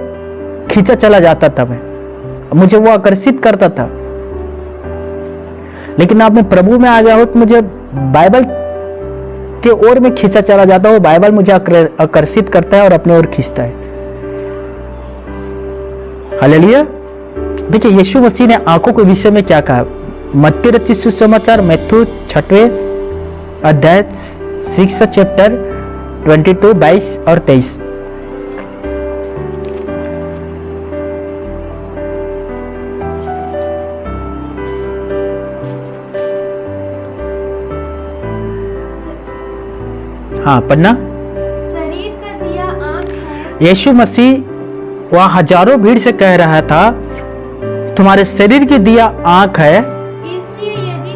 Speaker 1: खींचा चला जाता था मैं, मुझे वो आकर्षित करता था। लेकिन अब मैं प्रभु में आ गया हूं तो मुझे बाइबल के ओर में खींचा चला जाता हूं, बाइबल मुझे आकर्षित करता है और अपने ओर खींचता है। हालेलुया। देखिए यीशु मसीह ने आंखों के विषय में क्या कहा? मत्ती रचित सुसमाचार मैथ्यू 6वें अध्याय 6 चैप्टर 22, 22 और 23। हाँ पढ़ना।
Speaker 2: शरीर का दिया आँख है।
Speaker 1: यीशु मसीह वहाँ हजारों भीड़ से कह रहा था तुम्हारे शरीर की दिया आँख है,
Speaker 2: इसलिए यदि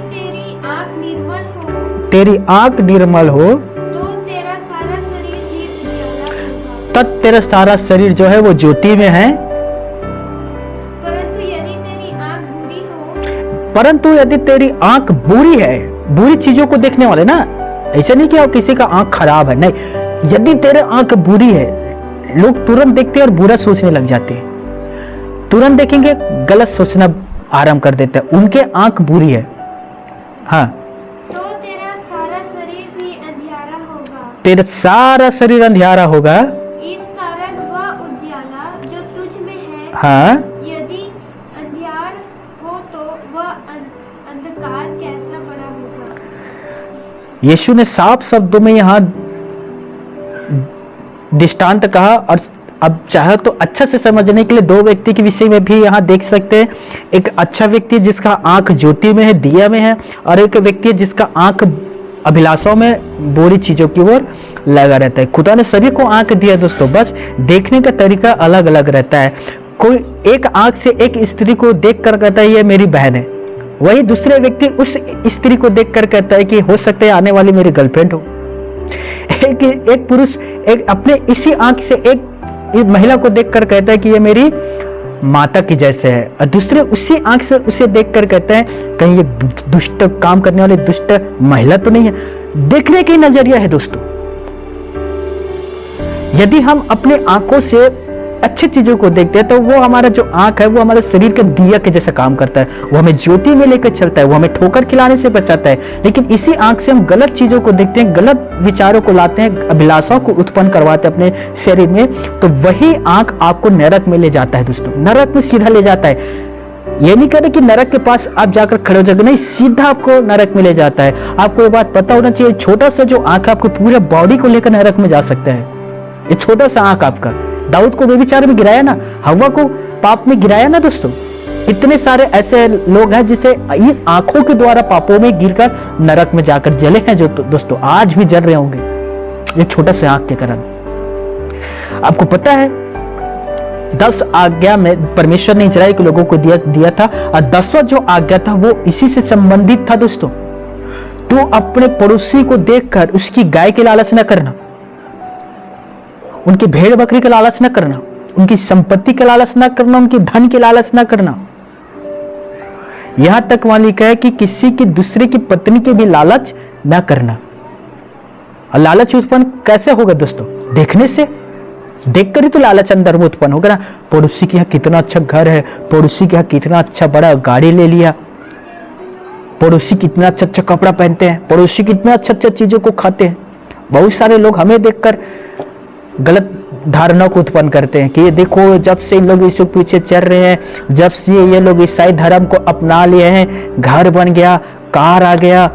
Speaker 2: तेरी आँख निर्मल हो तो तेरा सारा शरीर भी उजियाला होगा।
Speaker 1: तब तेरा सारा शरीर जो है वो ज्योति में है। परंतु यदि तेरी आँख बुरी है, बुरी चीजों को देखने वाले ना, ऐसा नहीं कि किसी का आँख खराब है, नहीं, यदि तेरे आँख बुरी है, लोग तुरंत देखते हैं और बुरा सोचने लग जाते हैं, तुरंत देखेंगे गलत सोचना आरंभ कर देते हैं, उनके आंख बुरी है। हाँ,
Speaker 2: तो तेरा सारा शरीर भी अंधियारा होगा।
Speaker 1: तेरा सारा शरीर अंधियारा होगा।
Speaker 2: इस कारण वह उजियाला जो तुझ में है,
Speaker 1: हाँ,
Speaker 2: यदि अंधियार हो तो वह अंधकार कैसा बड़ा होगा।
Speaker 1: यीशु ने साफ शब्दों में यहाँ दृष्टांत कहा। और अब चाहे तो अच्छा से समझने के लिए 2 व्यक्ति के विषय में भी यहाँ देख सकते हैं। एक अच्छा व्यक्ति जिसका आंख ज्योति में है, दिया में है, और एक व्यक्ति जिसका आंख अभिलाषाओं में, बुरी चीजों की ओर लगा रहता है। खुदा ने सभी को आंख दिया दोस्तों, बस देखने का तरीका अलग अलग रहता है। कोई एक आंख से एक स्त्री को देख कर कहता है ये मेरी बहन है, वही दूसरे व्यक्ति उस स्त्री को देख कर कहता है कि हो सकता है आने वाली मेरी गर्लफ्रेंड हो। एक पुरुष एक अपने इसी आंख से एक महिला को देखकर कहता है कि ये मेरी माता की जैसे है, और दूसरे उसी आंख से उसे देखकर कहते हैं कहीं ये दुष्ट काम करने वाली दुष्ट महिला तो नहीं है। देखने की नजरिया है दोस्तों। यदि हम अपने आंखों से अच्छी चीजों को देखते हैं तो वो हमारा जो आंख है वो हमारे शरीर के दिया के जैसा काम करता है, वो हमें ज्योति में लेकर चलता है, वो हमें ठोकर खिलाने से बचाता है। लेकिन इसी आंख से हम गलत चीजों को देखते हैं, गलत विचारों को लाते हैं, अभिलाषाओं को उत्पन्न करवाते हैं अपने शरीर में, तो वही आंख आपको नरक में ले जाता है दोस्तों, नरक में सीधा ले जाता है। ये नहीं करें कि नरक के पास आप जाकर खड़े हो जाएंगे, नहीं, सीधा आपको नरक में ले जाता है। आपको ये बात पता होना चाहिए, छोटा सा जो आंख आपको पूरे बॉडी को लेकर नरक में जा सकता है। ये छोटा सा आंख आपका, दाऊद को व्यभिचार में गिराया ना, हव्वा को पाप में गिराया ना दोस्तों। कितने सारे ऐसे लोग हैं जिसे इस आंखों के द्वारा पापों में गिरकर नरक में जाकर जले हैं, जो दोस्तों आज भी जल रहे होंगे, ये छोटा सा आंख के कारण। आपको पता है 10 आज्ञा में परमेश्वर ने इजराइल के लोगों को दिया था, और 10वां जो आज्ञा था वो इसी से संबंधित था दोस्तों। तो अपने पड़ोसी को देखकर उसकी गाय की लालच न करना, उनकी भेड़ बकरी का लालच न करना, उनकी संपत्ति का लालच न करना, उनकी धन की लालच न करना। यहां तक वहां लिखा है कि किसी की दूसरे की पत्नी के भी लालच न करना। और लालच उत्पन्न कैसे होगा दोस्तों? देखने से, देखकर ही तो लालच अंदर में उत्पन्न होगा ना। पड़ोसी के यहाँ कितना अच्छा घर है, पड़ोसी के यहाँ कितना अच्छा बड़ा गाड़ी ले लिया, पड़ोसी कितना अच्छा अच्छा कपड़ा पहनते हैं, पड़ोसी कितना अच्छा अच्छा चीजों को खाते हैं। बहुत सारे लोग हमें देखकर गलत धारणा को उत्पन्न करते हैं कि ये देखो, जब से इन लोग यीशु पीछे चल रहे हैं, जब से ये लोग ईसाई धर्म को अपना लिए हैं, घर बन गया, कार आ गया,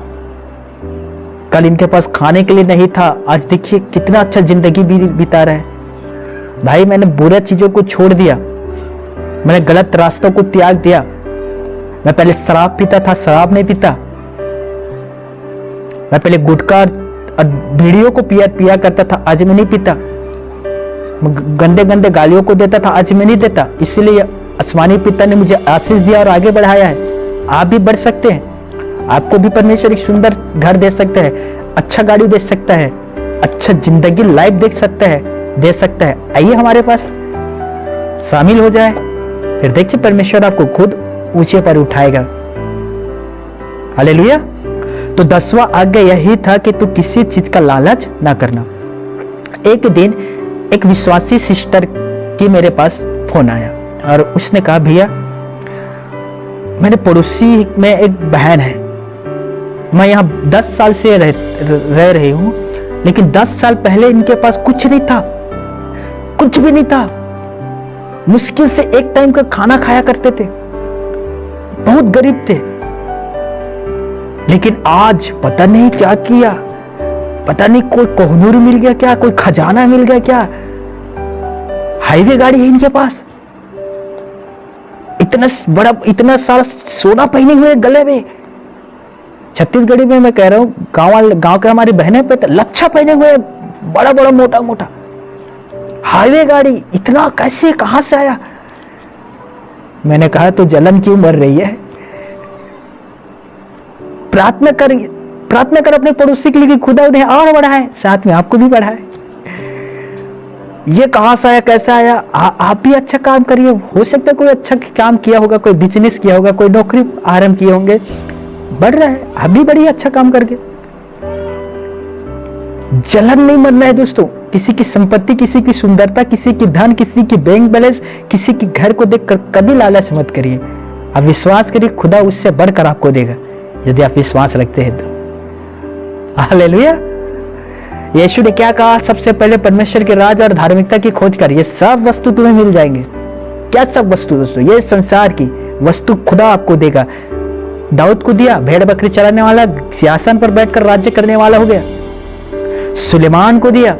Speaker 1: कल इनके पास खाने के लिए नहीं था, आज देखिए कितना अच्छा जिंदगी बिता रहे हैं। भाई, मैंने बुरा चीजों को छोड़ दिया, मैंने गलत रास्तों को त्याग दिया। मैं पहले शराब पीता था, शराब नहीं पीता। मैं पहले गुटखा और बीड़ियों को पिया करता था, आज मैं नहीं पीता। गंदे गंदे गालियों को देता था, आज मैं नहीं देता। इसीलिए आसमानी पिता ने मुझे आशीष दिया और आगे बढ़ाया है। आप भी बढ़ सकते हैं, आपको भी परमेश्वर एक सुंदर घर दे सकता है, अच्छा गाड़ी दे सकता है, अच्छा जिंदगी लाइफ दे सकता है। आइए हमारे पास शामिल हो जाए, फिर देखिए परमेश्वर आपको खुद ऊंचे पर उठाएगा। हालेलुया। तो 10वां आज्ञा यही था कि तू किसी चीज का लालच ना करना। एक दिन एक विश्वासी सिस्टर की मेरे पास फोन आया और उसने कहा, भैया मेरे पड़ोसी में एक बहन है, मैं यहाँ 10 साल से रह रही हूँ, लेकिन 10 साल पहले इनके पास कुछ नहीं था, कुछ भी नहीं था। मुश्किल से एक टाइम का खाना खाया करते थे, बहुत गरीब थे। लेकिन आज पता नहीं क्या किया, पता नहीं कोई कोहनूर मिल गया क्या, कोई खजाना मिल गया क्या, हाईवे गाड़ी है इनके पास, इतना सारा सोना पहने हुए गले में। छत्तीसगढ़ी में मैं कह रहा हूँ, गांव के हमारी बहनें पे लच्छा पहने हुए, बड़ा बड़ा मोटा मोटा हाईवे गाड़ी, इतना कैसे, कहां से आया? मैंने कहा तो जलन क्यों मर रही है? प्रार्थना कर अपने पड़ोसी के लिए कि खुदा उन्हें और बढ़ाए, साथ में आपको भी बढ़ाए। ये कहां से आया, कैसे आया? आप भी अच्छा काम करिए। हो सकता है कोई अच्छा काम किया होगा, कोई बिजनेस किया होगा, कोई नौकरी आरंभ किए होंगे, बढ़ रहा है, आप भी बढ़िए अच्छा काम करके। जलन नहीं मरना है दोस्तों, किसी की संपत्ति, किसी की सुंदरता, किसी की धन, किसी की बैंक बैलेंस, किसी के घर को देखकर कभी लालच मत करिए। आप विश्वास करिए, खुदा उससे बढ़कर आपको देगा यदि आप विश्वास रखते हैं तो। हालेलुया। यीशु ने क्या कहा? सबसे पहले परमेश्वर के राज और धार्मिकता की खोज कर, ये सब वस्तु तुम्हें मिल जाएंगे। क्या सब वस्तु दोस्तों? ये संसार की वस्तु खुदा आपको देगा। दाऊद को दिया, भेड़ बकरी चराने वाला, सिंहासन पर बैठकर राज्य करने वाला हो गया। सुलेमान को दिया,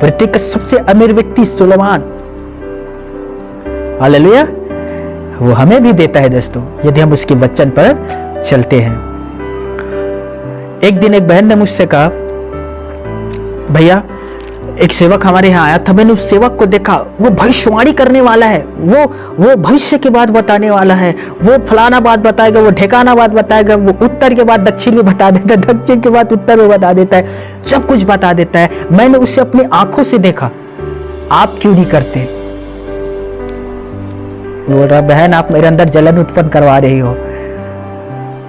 Speaker 1: पृथ्वी का सबसे अमीर व्यक्ति सुलेमान। हालेलुया। वो हमें भी देता है दोस्तों, यदि हम उसके वचन पर चलते हैं। एक दिन एक बहन ने मुझसे कहा, भैया एक सेवक हमारे यहाँ आया था, मैंने उस सेवक को देखा, वो भविष्यवाणी करने वाला है, वो भविष्य की बात बताने वाला है, वो फलाना बात बताएगा, वो ठिकाना बात बताएगा, वो उत्तर के बाद दक्षिण में बता देता है, दक्षिण के बाद उत्तर में बता देता है, सब कुछ बता देता है। मैंने उसे अपनी आंखों से देखा। आप क्यों नहीं करते? बोल रहा बहन आप मेरे अंदर जलन उत्पन्न करवा रही हो,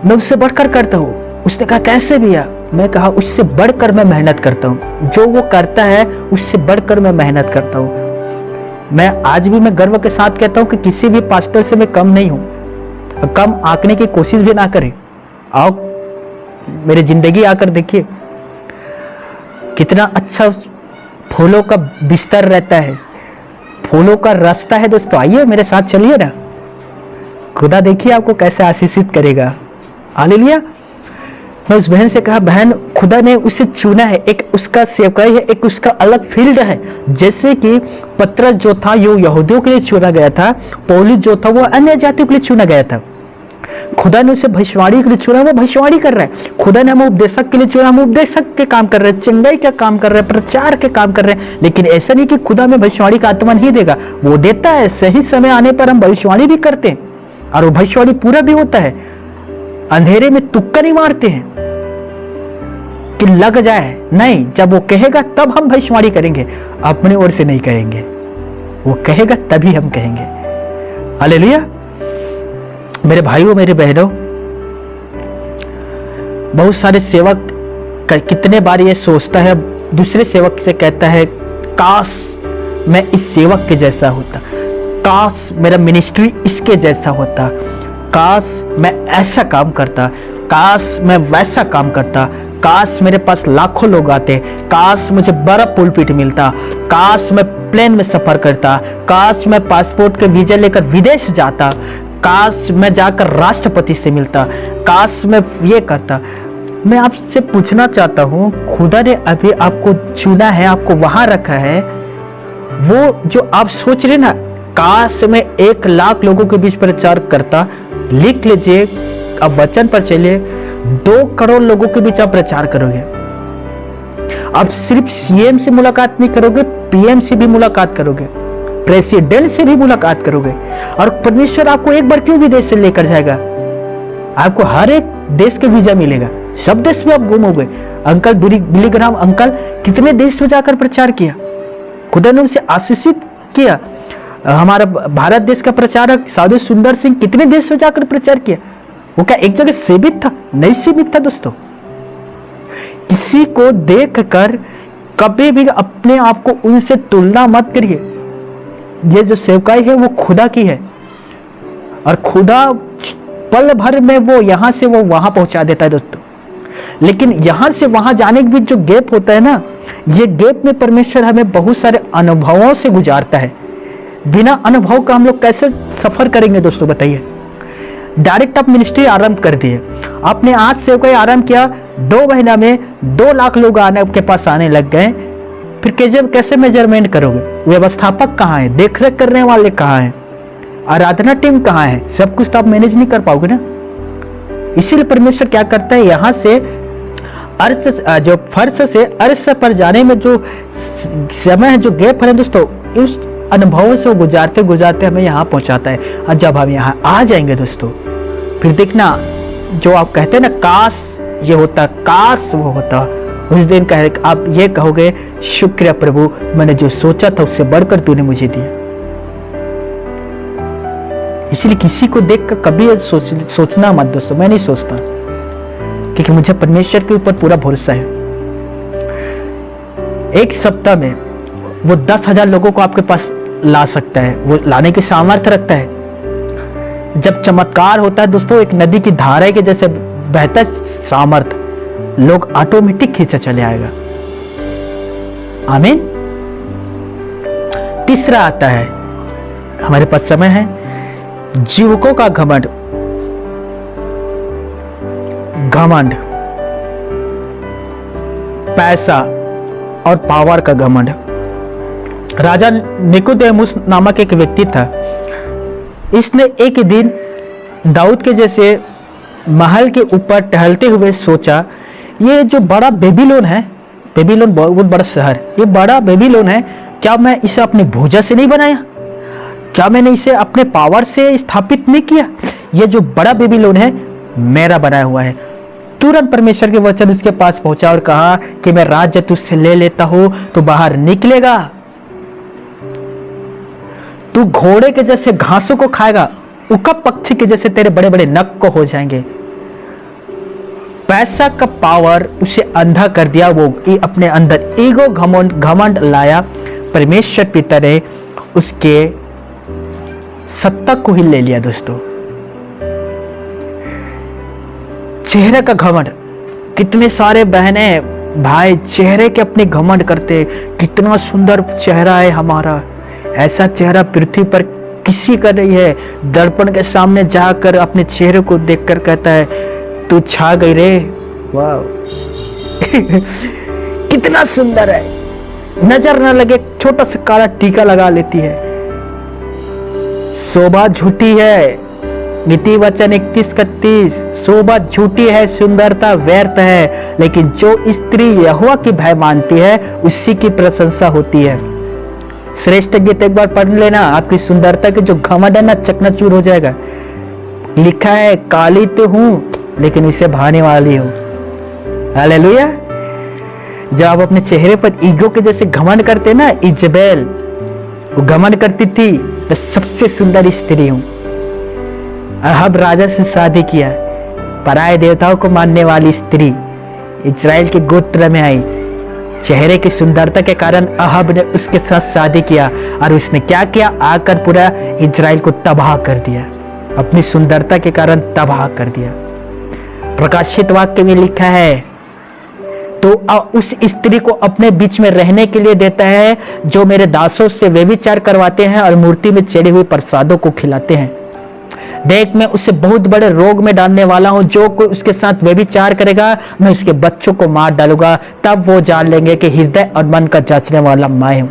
Speaker 1: मैं उससे बढ़कर करता हूँ। उसने कहा कैसे भैया? मैं कहा उससे बढ़कर मैं मेहनत करता हूँ, जो वो करता है उससे बढ़कर मैं मेहनत करता हूँ। मैं आज भी मैं गर्व के साथ कहता हूँ कि किसी भी पास्टर से मैं कम नहीं हूँ, कम आंकने की कोशिश भी ना करें। आओ मेरी जिंदगी आकर देखिए कितना अच्छा फूलों का बिस्तर रहता है, फूलों का रास्ता है दोस्तों। आइए मेरे साथ चलिए ना, खुदा देखिए आपको कैसे आशीषित करेगा। हालेलुया। मैं उस बहन से कहा बहन खुदा ने उसे चुना है, एक उसका सेवकाई है, एक उसका अलग फील्ड है। जैसे कि पतरस जो था वो यहूदियों के लिए चुना गया था, पौलुस जो था वो अन्य जातियों के लिए चुना गया था। खुदा ने उसे भविष्यवाणी के लिए चुना, वो भविष्यवाणी कर रहा है। खुदा ने हमें उपदेशक के लिए चुना, हम उपदेशक के काम कर रहे हैं, चंगाई का काम कर रहे हैं, प्रचार के काम कर रहे हैं। लेकिन ऐसा नहीं कि खुदा में भविष्यवाणी का आत्मा नहीं देगा, वो देता है। सही समय आने पर हम भविष्यवाणी भी करते हैं और वो भविष्यवाणी पूरा भी होता है। अंधेरे में तुक्का नहीं मारते हैं कि लग जाए, नहीं, जब वो कहेगा तब हम भविष्यवाणी करेंगे, अपनी ओर से नहीं करेंगे। वो कहेगा तभी हम कहेंगे। हालेलुया। मेरे भाइयों मेरे बहनों, बहुत सारे सेवक कितने बार ये सोचता है, दूसरे सेवक से कहता है काश मैं इस सेवक के जैसा होता, काश मेरा मिनिस्ट्री इसके जैसा होता, काश मैं ऐसा काम करता, काश मैं वैसा काम करता, काश मेरे पास लाखों लोग आते, काश मुझे बड़ा पुलपिट मिलता, काश मैं प्लेन में सफर करता, काश मैं पासपोर्ट के वीजा लेकर विदेश जाता, काश मैं जाकर राष्ट्रपति से मिलता, काश मैं ये करता। मैं आपसे पूछना चाहता हूँ, खुदा ने अभी आपको चुना है, आपको वहां रखा है, वो जो आप सोच रहे ना काश मैं 1 लाख लोगों के बीच प्रचार करता, लिख लीजिए, अब वचन पर चलिए, 2 करोड़ लोगों के बीच आप प्रचार करोगे। आप सिर्फ सीएम से मुलाकात नहीं करोगे, पीएम से भी मुलाकात करोगे, प्रेसिडेंट से भी मुलाकात करोगे, और परमेश्वर आपको एक बार क्यों विदेश से लेकर जाएगा, आपको हर एक देश के वीजा मिलेगा, सब देश में आप घूमोगे। अंकल बिली ग्राहम अंकल कितने देश में जाकर प्रचार किया, खुदा ने उसे आशीषित किया। हमारा भारत देश का प्रचारक साधु सुंदर सिंह कितने देश में जाकर प्रचार किया। वो क्या एक जगह सीमित था? नहीं सीमित था दोस्तों। किसी को देखकर कभी भी अपने आप को उनसे तुलना मत करिए। ये जो सेवकाई है वो खुदा की है, और खुदा पल भर में वो यहां से वो वहां पहुंचा देता है दोस्तों। लेकिन यहां से वहां जाने के बीच जो गैप होता है ना, ये गैप में परमेश्वर हमें बहुत सारे अनुभवों से गुजारता है। बिना अनुभव का हम लोग कैसे सफर करेंगे दोस्तों, बताइए। डायरेक्ट आप मिनिस्ट्री आरंभ कर दिए, आपने आज से कोई आरंभ किया, 2 महीना में 2 लाख लोग आपके पास आने लग गए, फिर कैसे मेजरमेंट करोगे? व्यवस्थापक कहाँ है, देखरेख करने वाले कहाँ हैं, आराधना टीम कहाँ है? सब कुछ तो आप मैनेज नहीं कर पाओगे ना। इसीलिए परमेश्वर क्या करता है, यहाँ से अर्थ जो फर्श से अर्श पर जाने में जो समय है, जो गैप है दोस्तों, उस अनुभवों से गुजारते गुजारते हमें यहाँ पहुँचाता है। और जब हम यहाँ आ जाएंगे दोस्तों, फिर देखना, जो आप कहते हैं ना काश ये होता, काश वो होता, उस दिन आप ये कहोगे शुक्र प्रभु, मैंने जो सोचा था उससे बढ़कर तूने मुझे दिया। इसलिए किसी को देखकर कभी सोचना मत दोस्तों, मैं नहीं सोचता, क्योंकि मुझे परमेश्वर के ऊपर पूरा भरोसा है। एक सप्ताह में वो 10,000 लोगों को आपके पास ला सकता है, वो लाने की सामर्थ्य रखता है। जब चमत्कार होता है दोस्तों, एक नदी की धारा के जैसे बहता है सामर्थ्य, लोग ऑटोमेटिक खींचा चले आएगा। आमीन। तीसरा आता है, हमारे पास समय है, जीवकों का घमंड। घमंड, पैसा और पावर का घमंड। राजा निकोदेमुस नामक एक व्यक्ति था। इसने एक दिन दाऊद के जैसे महल के ऊपर टहलते हुए सोचा, ये जो बड़ा बेबीलोन है, बेबीलोन बहुत बड़ा शहर, ये बड़ा बेबीलोन है, क्या मैं इसे अपनी भुजा से नहीं बनाया? क्या मैंने इसे अपने पावर से स्थापित नहीं किया? ये जो बड़ा बेबीलोन है मेरा बनाया हुआ है। तुरंत परमेश्वर के वचन उसके पास पहुंचा और कहा कि मैं राज्य तुझसे ले लेता हूं तो बाहर निकलेगा। तू घोड़े के जैसे घासों को खाएगा, उकप पक्षी के जैसे तेरे बड़े बड़े नख को हो जाएंगे। पैसा का पावर उसे अंधा कर दिया। वो अपने अंदर ईगो घमंड लाया। परमेश्वर पिता ने उसके सत्ता को ही ले लिया। दोस्तों, चेहरे का घमंड, कितने सारे बहने भाई चेहरे के अपने घमंड करते, कितना सुंदर चेहरा है हमारा, ऐसा चेहरा पृथ्वी पर किसी का नहीं है। दर्पण के सामने जाकर अपने चेहरे को देखकर कहता है तू छा गई रे, वाह कितना सुंदर है, नजर न लगे छोटा सा काला टीका लगा लेती है। शोभा झूठी है, नीति वचन 31-31, शोभा झूठी है, सुंदरता व्यर्थ है, लेकिन जो स्त्री यहोवा की भय मानती है उसी की प्रशंसा होती है। श्रेष्ठ गीत एक बार पढ़ लेना, आपकी सुंदरता के जो घमंड है ना चकनाचूर हो जाएगा। लिखा है काली तो हूं लेकिन इसे भाने वाली हूं। हालेलुया। जब आप अपने चेहरे पर ईगो के जैसे घमंड करते ना, इजबेल वो घमंड करती थी मैं सबसे सुंदर स्त्री हूं। अहब राजा से शादी किया, पराये देवताओं को मानने वाली स्त्री इजराइल के गोत्र में आई। चेहरे की सुंदरता के कारण अहब ने उसके साथ शादी किया और उसने क्या किया, आकर पूरा इजराइल को तबाह कर दिया, अपनी सुंदरता के कारण तबाह कर दिया। प्रकाशित वाक्य में लिखा है तो उस स्त्री को अपने बीच में रहने के लिए देता है जो मेरे दासों से व्यभिचार करवाते हैं और मूर्ति में चढ़े हुए प्रसादों को खिलाते हैं। देख मैं उसे बहुत बड़े रोग में डालने वाला हूं, जो कोई उसके साथ व्यभिचार करेगा मैं उसके बच्चों को मार डालूंगा, तब वो जान लेंगे कि हृदय और मन का जांचने वाला मैं हूं।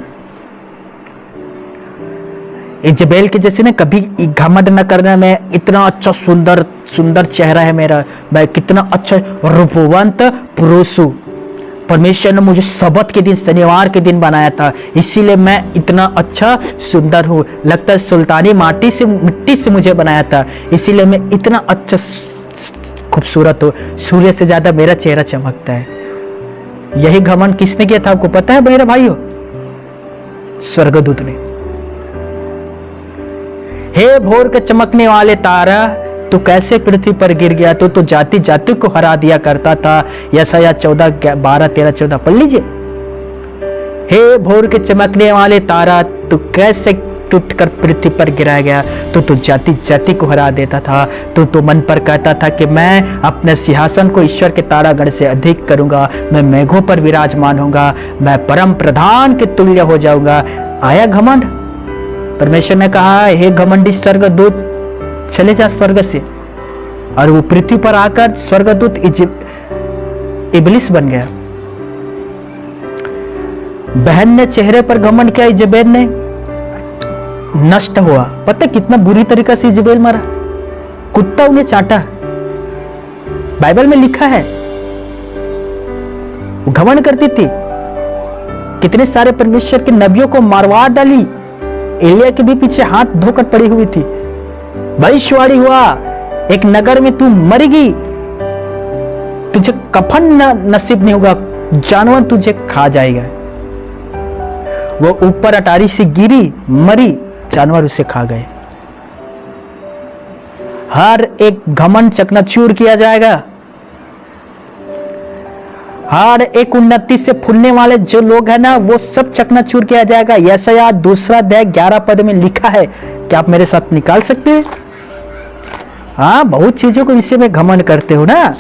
Speaker 1: इजबेल के जैसे ना कभी घमंड न करना, मैं इतना अच्छा सुंदर चेहरा है मेरा, मैं कितना अच्छा रूपवंत पुरुष हूं। परमेश्वर ने मुझे सबत के दिन शनिवार के दिन बनाया था, इसीलिए मैं इतना अच्छा सुंदर हूँ। लगता है सुल्तानी मिट्टी से मुझे बनाया था, इसीलिए मैं इतना अच्छा खूबसूरत हूँ। सूर्य से ज्यादा मेरा चेहरा चमकता है। यही घमंड किसने किया था आपको पता है मेरे भाइयों? स्वर्गदूत ने। हे भोर के चमकने वाले तारा, तू कैसे पृथ्वी पर गिर गया? तो जाति जाति को हरा दिया करता था। यशायाह 14:12-13-14 पढ़ लीजिए। हे भोर के चमकने वाले तारा, तू कैसे टूटकर पृथ्वी पर गिराया गया? तो जाति जाति को हरा देता था। तो मन पर कहता था कि मैं अपने सिंहासन को ईश्वर के तारागण से अधिक करूंगा, मैं मेघों पर विराजमान होऊंगा, मैं परम प्रधान के तुल्य हो जाऊंगा। आया घमंड। परमेश्वर ने कहा हे घमंडी स्वर्गदूत, चले जा स्वर्ग से, और वो पृथ्वी पर आकर स्वर्गदूत इबलिस बन गया। बहन ने चेहरे पर घमंड किया, इजबेल ने नष्ट हुआ। पता कितना बुरी तरीका से इजबेल मरा, कुत्ता उन्हें चाटा। बाइबल में लिखा है वो घमंड करती थी, कितने सारे परमेश्वर के नबियों को मारवा डाली। एलिया के भी पीछे हाथ धोकर पड़ी हुई थी। भविष्यवाणी हुआ एक नगर में तू मरेगी, तुझे कफन नसीब नहीं होगा, जानवर तुझे खा जाएगा। वो ऊपर अटारी से गिरी, मरी, जानवर उसे खा गए। हर एक घमंड चकनाचूर किया जाएगा। हर एक उन्नति से फूलने वाले जो लोग हैं ना, वो सब चकनाचूर किया जाएगा। यशायाह 2:11 में लिखा है। क्या आप मेरे साथ निकाल सकते हैं? हाँ, बहुत चीजों के विषय में घमंड करते हो ना,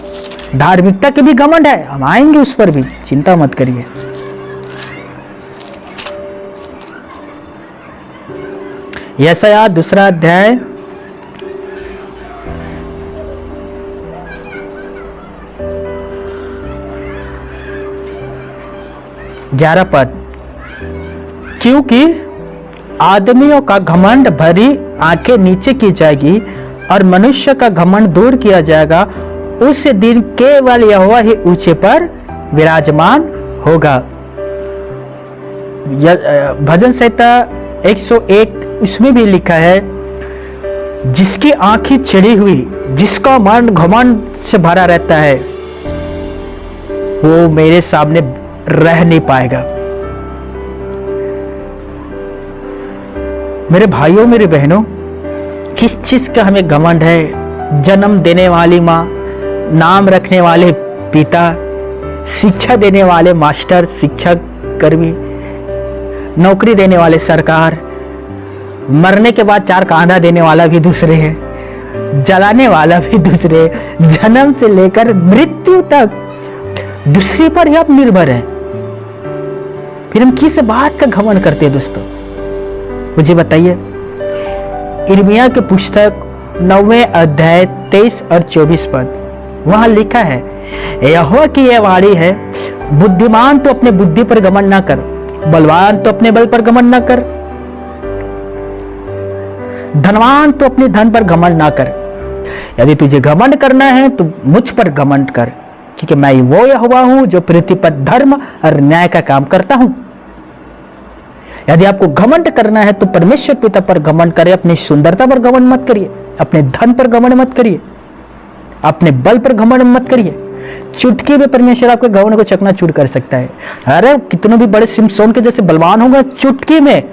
Speaker 1: धार्मिकता के भी घमंड है, हम आएंगे उस पर भी, चिंता मत करिए। यशायाह 2 11 क्योंकि आदमियों का घमंड भरी आंखें नीचे की जाएगी और मनुष्य का घमंड दूर किया जाएगा। उस दिन केवल यहोवा ही ऊंचे पर विराजमान होगा। भजन संहिता 101 उसमें भी लिखा है, जिसकी आंखें चिड़ी हुई, जिसका मन घमंड से भरा रहता है, वो मेरे सामने रह नहीं पाएगा। मेरे भाइयों मेरे बहनों, किस चीज का हमें घमंड है? जन्म देने वाली माँ, नाम रखने वाले पिता, शिक्षा देने वाले मास्टर, शिक्षक कर्मी, नौकरी देने वाले सरकार, मरने के बाद 4 कांधा देने वाला भी दूसरे है, जलाने वाला भी दूसरे, जन्म से लेकर मृत्यु तक दूसरे पर ही आप निर्भर हैं। फिर हम किस बात का घमंड करते हैं दोस्तों? मुझे बताइए। यिर्मयाह की पुस्तक 9वें अध्याय 23 और 24 पद, वहां लिखा है, यहोवा की यह वाणी है, बुद्धिमान तो अपने बुद्धि पर घमंड ना कर, बलवान तो अपने बल पर घमंड ना कर, धनवान तो अपने धन पर घमंड ना कर। यदि तुझे घमंड करना है तो मुझ पर घमंड कर, क्योंकि मैं वो यहोवा हूं जो पृथ्वी पर धर्म और न्याय का काम करता हूं। यदि आपको घमंड करना है तो परमेश्वर पिता पर घमंड करिए, अपनी सुंदरता पर घमंड मत करिए, अपने धन पर घमंड मत करिए, अपने बल पर घमंड मत करिए। चुटकी में परमेश्वर आपके घमंड को चकनाचूर कर सकता है। अरे कितने भी बड़े सिमसोन के जैसे बलवान होंगे, चुटकी में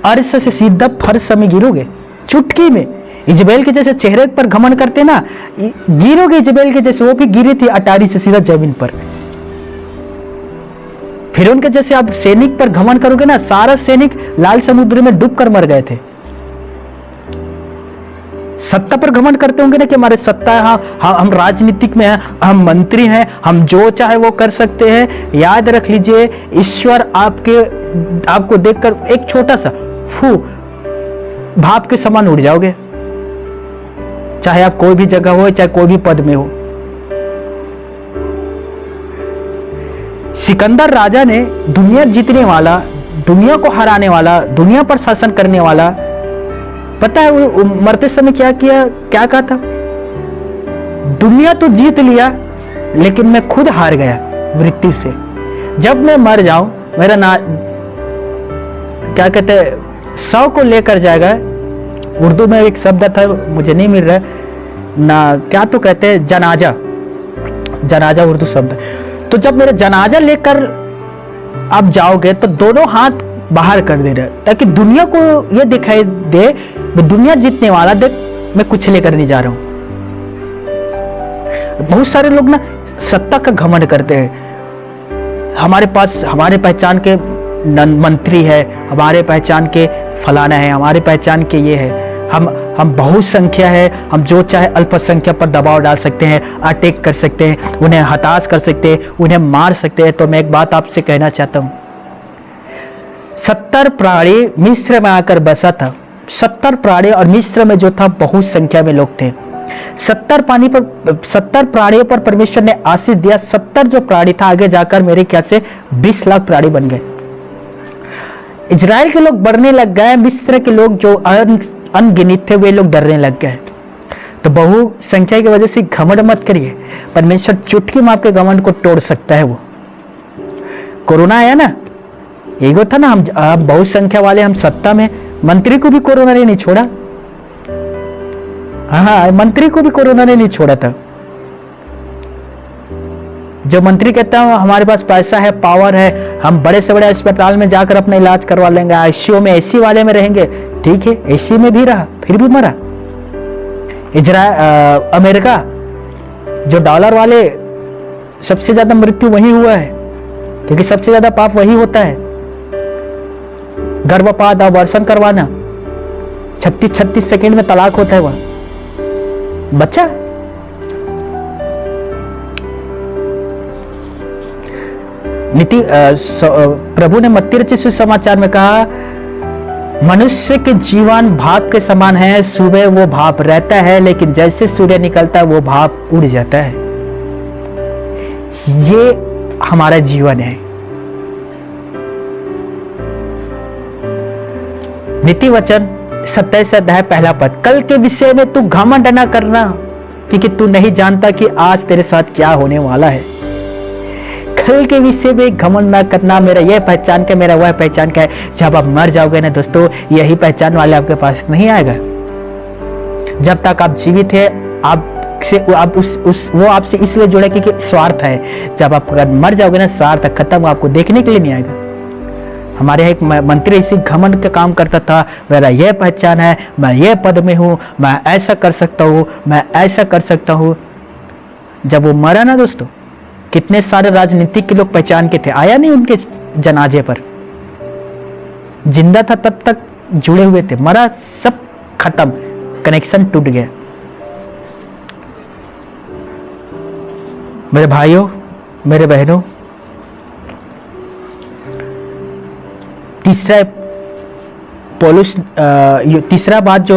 Speaker 1: अर्श से सीधा फर्श में गिरोगे। चुटकी में इजबेल के जैसे चेहरे पर घमंड करते ना, गिरोगे इजबेल के जैसे। वो भी गिरी थी अटारी से सीधा जमीन पर। फिर उनके जैसे आप सैनिक पर घमंड करोगे ना, सारा सैनिक लाल समुद्र में डूबकर मर गए थे। सत्ता पर घमंड करते होंगे ना कि हमारे सत्ता है, हाँ हम राजनीतिक में हैं, हम मंत्री हैं, हम जो चाहे वो कर सकते हैं। याद रख लीजिए, ईश्वर आपको देखकर एक छोटा सा भाप के समान उड़ जाओगे, चाहे आप कोई भी जगह हो, चाहे कोई भी पद में हो। सिकंदर राजा ने दुनिया जीतने वाला, दुनिया को हराने वाला, दुनिया पर शासन करने वाला, पता है वो मरते समय क्या किया, क्या कहा था? दुनिया तो जीत लिया लेकिन मैं खुद हार गया मृत्यु से। जब मैं मर जाऊं, मेरा ना क्या कहते हैं, शव को लेकर जाएगा। उर्दू में एक शब्द था, मुझे नहीं मिल रहा ना, क्या तो कहते हैं, जनाजा। जनाजा उर्दू शब्द। तो जब मेरा जनाजा लेकर आप जाओगे तो दोनों हाथ बाहर कर दे रहे, ताकि दुनिया को ये दिखाई दे, मैं दुनिया जीतने वाला, देख मैं कुछ लेकर नहीं जा रहा हूं। बहुत सारे लोग ना सत्ता का घमंड करते हैं। हमारे पास हमारे पहचान के मंत्री है, हमारे पहचान के फलाना है, हमारे पहचान के ये है, हम बहुत संख्या है, हम जो चाहे अल्पसंख्यक पर दबाव डाल सकते हैं, अटैक कर सकते हैं, उन्हें हताश कर सकते हैं, उन्हें मार सकते हैं। तो मैं एक बात आपसे कहना चाहता हूं, 70 प्राणी मिस्र में आकर बसा था। 70 प्राणी, और मिस्र में जो था बहुत संख्या में लोग थे। 70 प्राणियों पर परमेश्वर ने आशीष दिया। 70 जो प्राणी था, आगे जाकर मेरे ख्याल से 20 लाख प्राणी बन गए। इजराइल के लोग बढ़ने लग गए, मिस्र के लोग जो अनगिनत थे वे लोग डरने लग गए। तो बहु संख्या की वजह से घमंड मत करिए, परमेश्वर चुटकी में आपके घमंड को तोड़ सकता है। वो कोरोना आया ना, ईगो था ना, हम बहुत संख्या वाले, हम सत्ता में, मंत्री को भी कोरोना ने नहीं छोड़ा। हाँ, मंत्री को भी कोरोना ने नहीं छोड़ा था। जो मंत्री कहता है हमारे पास पैसा है, पावर है, हम बड़े से बड़े अस्पताल में जाकर अपना इलाज करवा लेंगे, आईसीयू में, एसी वाले में रहेंगे, ठीक है, एसी में भी रहा फिर भी मरा। अमेरिका जो डॉलर वाले, सबसे ज्यादा मृत्यु वही हुआ है, क्योंकि सबसे ज्यादा पाप वही होता है। गर्भपात, अबॉर्शन करवाना, 36 सेकंड में तलाक होता है वहां बच्चा। प्रभु ने मत्ती रचित सुसमाचार में कहा, मनुष्य के जीवन भाप के समान है, सुबह वो भाप रहता है लेकिन जैसे सूर्य निकलता है वो भाप उड़ जाता है। ये हमारा जीवन है। नीति वचन 27 अध्याय 1 पद, कल के विषय में तू घमंड न करना, क्योंकि तू नहीं जानता कि आज तेरे साथ क्या होने वाला है। कल के विषय में घमंड ना करना, मेरा यह पहचान का, मेरा वह पहचान का है। जब आप मर जाओगे ना दोस्तों, यही पहचान वाले आपके पास नहीं आएगा। जब तक आप जीवित है, वो आपसे इसलिए जुड़े क्योंकि स्वार्थ है। जब आप मर जाओगे ना, स्वार्थ खत्म, आपको देखने के लिए नहीं आएगा। हमारे यहाँ एक मंत्री इसी घमंड का काम करता था, मेरा यह पहचान है, मैं ये पद में हूँ, मैं ऐसा कर सकता हूँ, मैं ऐसा कर सकता हूँ। जब वो मरा ना दोस्तों, कितने सारे राजनीतिक के लोग पहचान के थे, आया नहीं उनके जनाजे पर। जिंदा था तब तक जुड़े हुए थे, मरा सब खत्म, कनेक्शन टूट गया। मेरे भाइयों, मेरे बहनों, तीसरा बात जो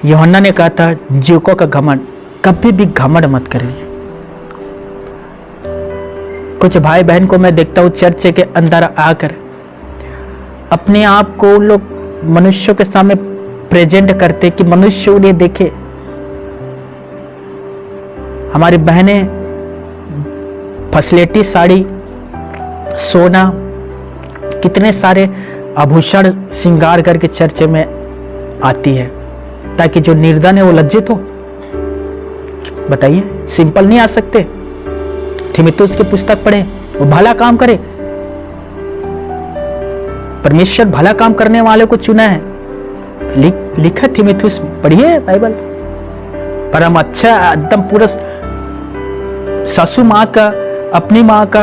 Speaker 1: यूहन्ना ने कहा था, जीवकों का घमंड, कभी भी घमंड मत करिए। कुछ भाई बहन को मैं देखता हूँ चर्च के अंदर आकर अपने आप को लोग मनुष्यों के सामने प्रेजेंट करते कि मनुष्य उन्हें देखे। हमारी बहनें फैसिलिटी साड़ी, सोना, कितने सारे आभूषण श्रृंगार करके चर्च में आती है ताकि जो निर्धन है वो लज्जित हो। बताइए, सिंपल नहीं आ सकते? थिमिथुस की पुस्तक पढ़े, वो भला काम करे। परमेश्वर भला काम करने वाले को चुना है, लिखा थिमिथुस में, पढ़िए बाइबल। पर हम अच्छा एकदम पूरा सासू माँ का, अपनी माँ का,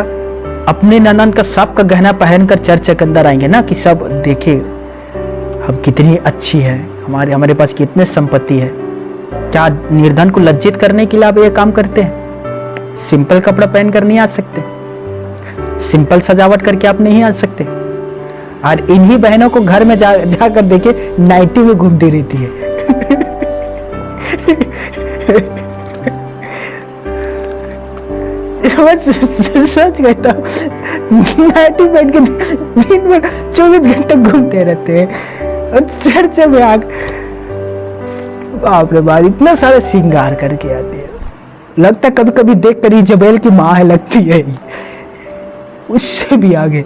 Speaker 1: अपने ननन का, सबका गहना पहनकर चर्च के अंदर आएंगे ना कि सब देखे हम कितनी अच्छी है, हमारे पास कितने संपत्ति है। क्या निर्धन को लज्जित करने के लिए आप ये काम करते हैं? सिंपल कपड़ा पहन कर नहीं आ सकते, सिंपल सजावट करके आप नहीं आ सकते। और इन्हीं बहनों को घर में जाकर देखे नाइटी में घूमती रहती है। सच कहता हूँ, नाइटी पहन के दिन भर 24 घंटे घूमते रहते हैं और चर्च में आकर बाप रे बाप इतना सारा श्रृंगार करके आते हैं। लगता कभी कभी देख कर इजबेल की माँ है, लगती है उससे भी आगे।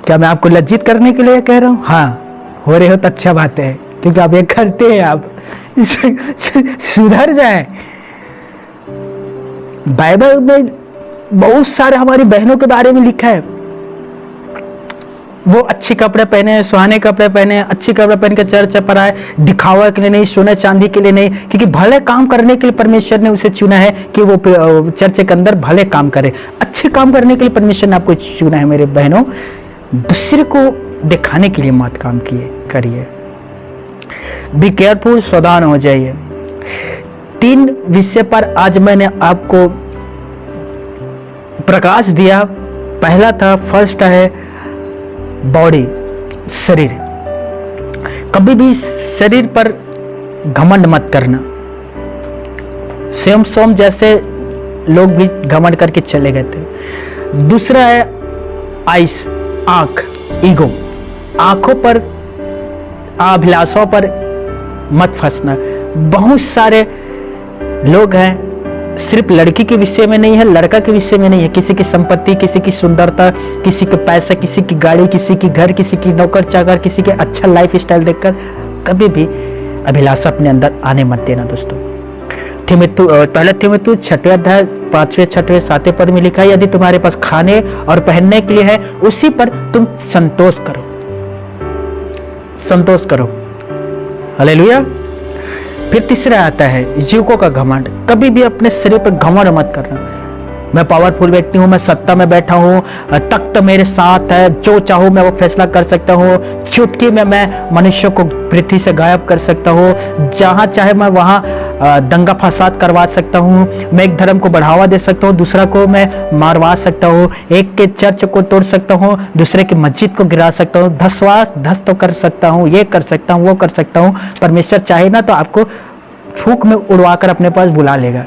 Speaker 1: क्या मैं आपको लज्जित करने के लिए कह रहा हूँ? हाँ, हो रहे हो तो अच्छा बात है, क्योंकि आप ये करते हैं, आप सुधर जाए। बाइबल में बहुत सारे हमारी बहनों के बारे में लिखा है, वो अच्छे कपड़े पहने, सुहाने कपड़े पहने, अच्छे कपड़े पहन के चर्च पर आए, दिखावा के लिए नहीं, सोने चांदी के लिए नहीं, क्योंकि भले काम करने के लिए परमेश्वर ने उसे चुना है कि वो चर्च के अंदर भले काम करे। अच्छे काम करने के लिए परमेश्वर ने आपको चुना है मेरे बहनों, दूसरे को दिखाने के लिए मत काम करिए। बी केयरफुल, सावधान हो जाइए। 3 विषय पर आज मैंने आपको प्रकाश दिया। पहला था, फर्स्ट है बॉडी, शरीर। कभी भी शरीर पर घमंड मत करना। सोम जैसे लोग भी घमंड करके चले गए थे। दूसरा है आइस, आंख, ईगो। आंखों पर, अभिलाषाओं पर मत फंसना। बहुत सारे लोग हैं, सिर्फ लड़की के विषय में नहीं है, लड़का के विषय में नहीं है, किसी की संपत्ति, किसी की सुंदरता, किसी का पैसा, किसी की गाड़ी, किसी की घर, किसी की नौकर चाकर, किसी के अच्छा लाइफ स्टाइल देखकर कभी भी अभिलाषा अपने अंदर आने मत देना दोस्तों। पहला थिमिथुस 6वें अध्याय 5वें, 6वें, 7वें पद में लिखा है, यदि तुम्हारे पास खाने और पहनने के लिए है, उसी पर तुम संतोष करो, संतोष करो। हालेलुया। फिर तीसरा आता है जीवकों का घमंड। कभी भी अपने शरीर पर घमंड मत करना। मैं पावरफुल व्यक्ति हूँ, मैं सत्ता में बैठा हूँ, तख्त मेरे साथ है, जो चाहूँ मैं वो फैसला कर सकता हूँ, चुटकी में मैं मनुष्य को पृथ्वी से गायब कर सकता हूँ, जहाँ चाहे मैं वहाँ दंगा फसाद करवा सकता हूँ, मैं एक धर्म को बढ़ावा दे सकता हूँ, दूसरा को मैं मारवा सकता हूँ, एक के चर्च को तोड़ सकता हूँ, दूसरे की मस्जिद को गिरा सकता हूँ, धस तो कर सकता हूँ, ये कर सकता हूँ, वो कर सकता हूँ। परमेश्वर चाहे ना तो आपको फूंक में उड़वाकर अपने पास बुला लेगा।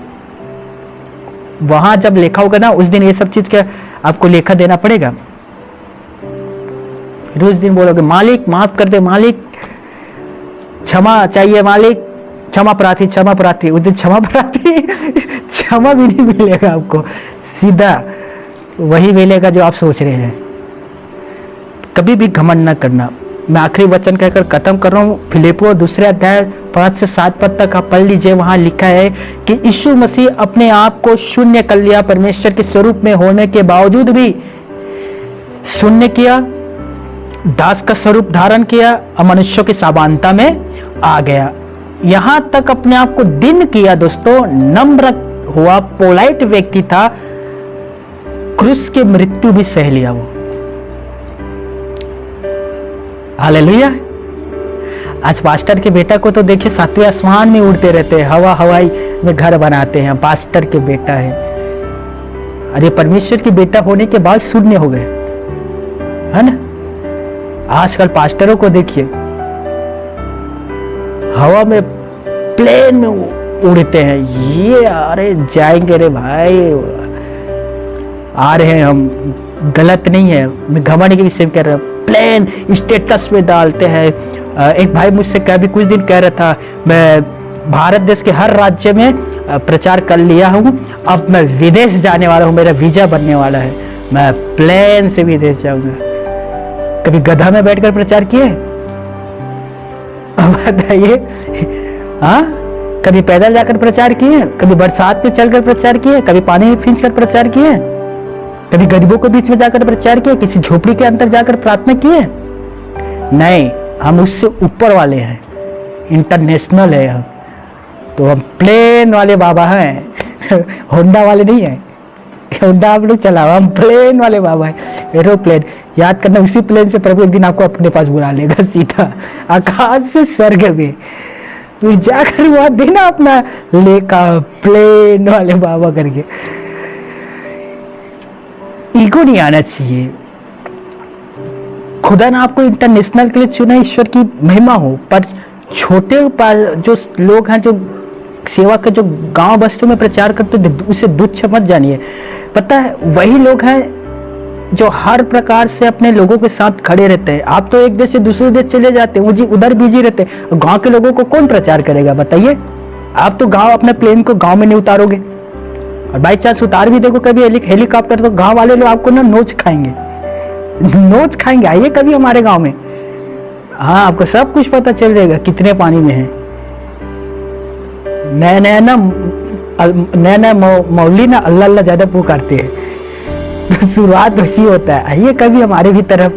Speaker 1: वहां जब लेखा होगा ना, उस दिन ये सब चीज का आपको लेखा देना पड़ेगा। फिर उस दिन बोलोगे मालिक माफ कर दे, मालिक क्षमा चाहिए, मालिक क्षमा प्रार्थी, क्षमा प्रार्थी। उस दिन क्षमा प्रार्थी क्षमा भी नहीं मिलेगा आपको, सीधा वही मिलेगा जो आप सोच रहे हैं। कभी भी घमंड न करना। मैं आखिरी वचन कहकर खत्म कर रहा हूँ। फिलिपियों 2 अध्याय 5 से 7 पद तक आप पढ़ लीजिए। वहां लिखा है कि यीशु मसीह अपने आप को शून्य कर लिया, परमेश्वर के स्वरूप में होने के बावजूद भी शून्य किया, दास का स्वरूप धारण किया और मनुष्यों की समानता में आ गया। यहां तक अपने आप को दीन किया दोस्तों, नम्र हुआ, पोलाइट व्यक्ति था, क्रूस की मृत्यु भी सह लिया वो। हालेलुया। आज पास्टर के बेटा को तो देखिए सातवें आसमान में उड़ते रहते हैं, हवाई में घर बनाते हैं, पास्टर के बेटा है। अरे परमेश्वर के बेटा होने के बाद शून्य हो गए, है ना। आजकल पास्टरों को देखिए हवा में, प्लेन में उड़ते हैं। ये अरे जाएंगे रे भाई, आ रहे हैं हम, गलत नहीं है, मैं घमंड के विषय में कह रहा हूँ। प्लेन स्टेटस में डालते हैं। एक भाई मुझसे कभी कुछ दिन कह रहा था, मैं भारत देश के हर राज्य में प्रचार कर लिया हूँ, अब मैं विदेश जाने वाला हूँ, मेरा वीजा बनने वाला है, मैं प्लेन से विदेश जाऊंगा। कभी गधा में बैठकर प्रचार किए? बताइए। हाँ, कभी पैदल जाकर प्रचार किए? कभी बरसात में चलकर प्रचार किए? कभी पानी में भींच कर प्रचार किए? कभी गरीबों के बीच में जाकर प्रचार किए? किसी झोपड़ी के अंदर जाकर प्रार्थना किए? नहीं, हम उससे ऊपर वाले हैं, इंटरनेशनल है हम। तो हम प्लेन वाले बाबा हैं, होंडा वाले नहीं है। होंडा आप लोग चलाओ, हम प्लेन वाले बाबा हैं, एरोप्लेन। याद करना, उसी प्लेन से प्रभु एक दिन आपको अपने पास बुला लेगा, सीधा आकाश से स्वर्ग में। तो जाकर वहां देना अपना लेका, प्लेन वाले बाबा करके। ईगो नहीं आना चाहिए। खुदा ने आपको इंटरनेशनल के लिए चुना, ईश्वर की महिमा हो। पर छोटे जो लोग हैं, जो सेवा के जो गांव बस्तियों में प्रचार करते, उसे तुच्छ मत जानिए। पता है, वही लोग हैं जो हर प्रकार से अपने लोगों के साथ खड़े रहते हैं। आप तो एक देश से दूसरे देश चले जाते हैं, वो जी उधर बिजी रहते हैं। गांव के लोगों को कौन प्रचार करेगा बताइए? आप तो गांव, अपने प्लेन को गांव में नहीं उतारोगे, और बाई चांस उतार भी देखो कभी हेलीकॉप्टर, तो गांव वाले लोग आपको ना नोच खाएंगे, नोच खाएंगे। आइए कभी हमारे गांव में, हाँ, आपको सब कुछ पता चल जाएगा कितने पानी में है। नया मौली ना अल्लाह अल्लाह ज्यादा पुकारते हैं, तो शुरुआत वैसी होता है। आइए कभी हमारे भी तरफ,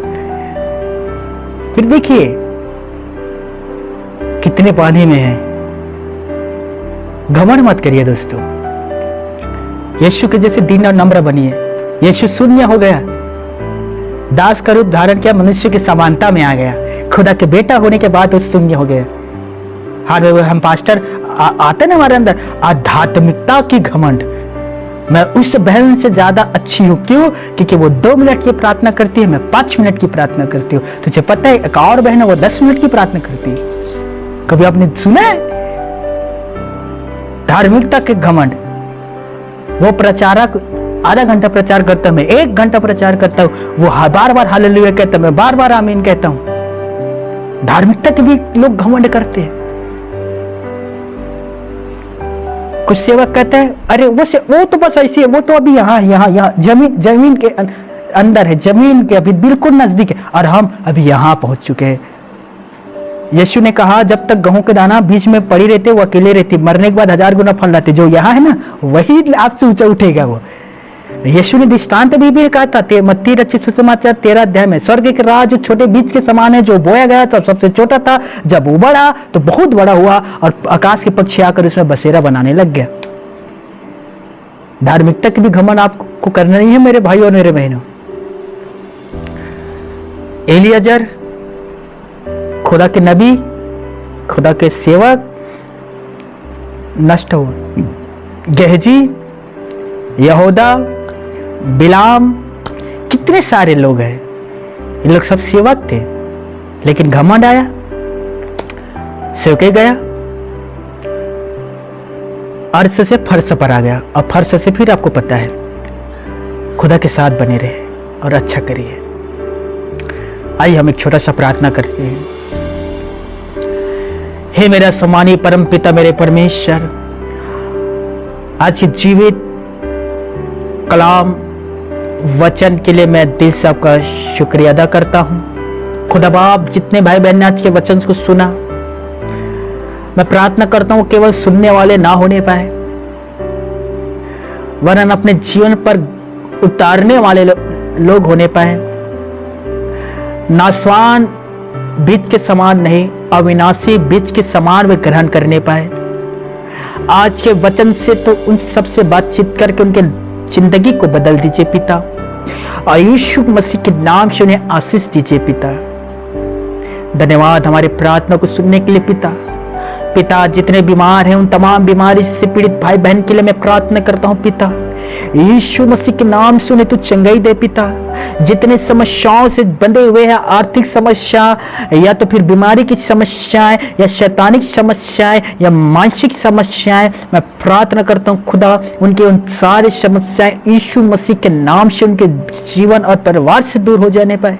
Speaker 1: फिर देखिए कितने पानी में है। घमंड मत करिए दोस्तों, यीशु के जैसे दीन और नम्र बनिए। यीशु शून्य हो गया, दास का रूप धारण किया, मनुष्य की समानता में आ गया। खुदा के बेटा होने के बाद वो शून्य हो गया। हाँ, हम पास्टर आते ना हमारे अंदर आध्यात्मिकता की घमंड, मैं उस बहन से ज्यादा अच्छी हूं। क्यों? क्योंकि वो 2 मिनट की प्रार्थना करती है, मैं 5 मिनट की प्रार्थना करती हूँ। तुझे पता है एक और बहन है, वो 10 मिनट की प्रार्थना करती है। कभी आपने सुना है? धार्मिकता के घमंड। वो प्रचारक आधा घंटा प्रचार करता है, मैं 1 घंटा प्रचार करता हूँ, वो बार बार हालेलुया कहता है, मैं बार बार आमीन कहता हूँ। धार्मिकता के भी लोग घमंड करते हैं। कुछ सेवक कहते हैं, अरे वो तो बस ऐसी है, वो तो अभी यहाँ जमीन के अंदर है, जमीन के अभी बिल्कुल नजदीक है, और हम अभी यहाँ पहुंच चुके हैं। यीशु ने कहा, जब तक गेहूं के दाना बीच में पड़ी रहते, वो अकेले रहती, मरने के बाद 1000 गुना फल लाते। जो यहाँ है ना, वही आपसे ऊंचा उठेगा। वो यीशु ने दृष्टांत भी कहा था, मत्ती रचित सुसमाचार 13 अध्याय में, स्वर्ग के राज जो छोटे बीज के समान है, जो बोया गया तब सबसे छोटा था, जब वो बढ़ा तो बहुत बड़ा हुआ, और आकाश के पक्षी आकर उसमें बसेरा बनाने लग गया। धार्मिकता की भी घमंड आपको करना नहीं है मेरे भाई और मेरे बहनों। एलियाजर, खुदा के नबी, खुदा के सेवक नष्ट हुए। गेहजी, यहूदा, बिलाम, कितने सारे लोग हैं, ये लोग सब सेवक थे, लेकिन घमंड आया, सेवके गया, अर्श से फर्श पर आ गया, और फर्श से फिर आपको पता है, खुदा के साथ बने रहे और अच्छा करिए। आइए हम एक छोटा सा प्रार्थना करते हैं। हे मेरा सम्मानी परम पिता, मेरे परमेश्वर, आज की जीवित कलाम वचन के लिए मैं दिल से आपका शुक्रिया अदा करता हूँ। खुदा बाप, जितने भाई बहन ने आज के वचन को सुना, मैं प्रार्थना करता हूँ केवल सुनने वाले ना होने पाए, वरन अपने जीवन पर उतारने वाले लोग होने पाए। नासवान बीज के समान नहीं, अविनाशी बीज के समान वे ग्रहण करने पाए। आज के वचन से तो उन सबसे बातचीत करके उनके जिंदगी को बदल दीजिए पिता, और यीशु मसीह के नाम से उन्हें आशीष दीजिए पिता। धन्यवाद हमारी प्रार्थना को सुनने के लिए पिता। पिता, जितने बीमार हैं उन तमाम बीमारी से पीड़ित भाई बहन के लिए मैं प्रार्थना करता हूं पिता, यीशु मसीह के नाम से उन्हें तू चंगाई दे पिता। जितने समस्याओं से बंधे हुए हैं, आर्थिक समस्या या तो फिर बीमारी की समस्याएं या शैतानिक समस्याएं या मानसिक समस्याएं, मैं प्रार्थना करता हूं खुदा उनके उन सारे समस्याएं यीशु मसीह के नाम से उनके जीवन और परिवार से दूर हो जाने पाए।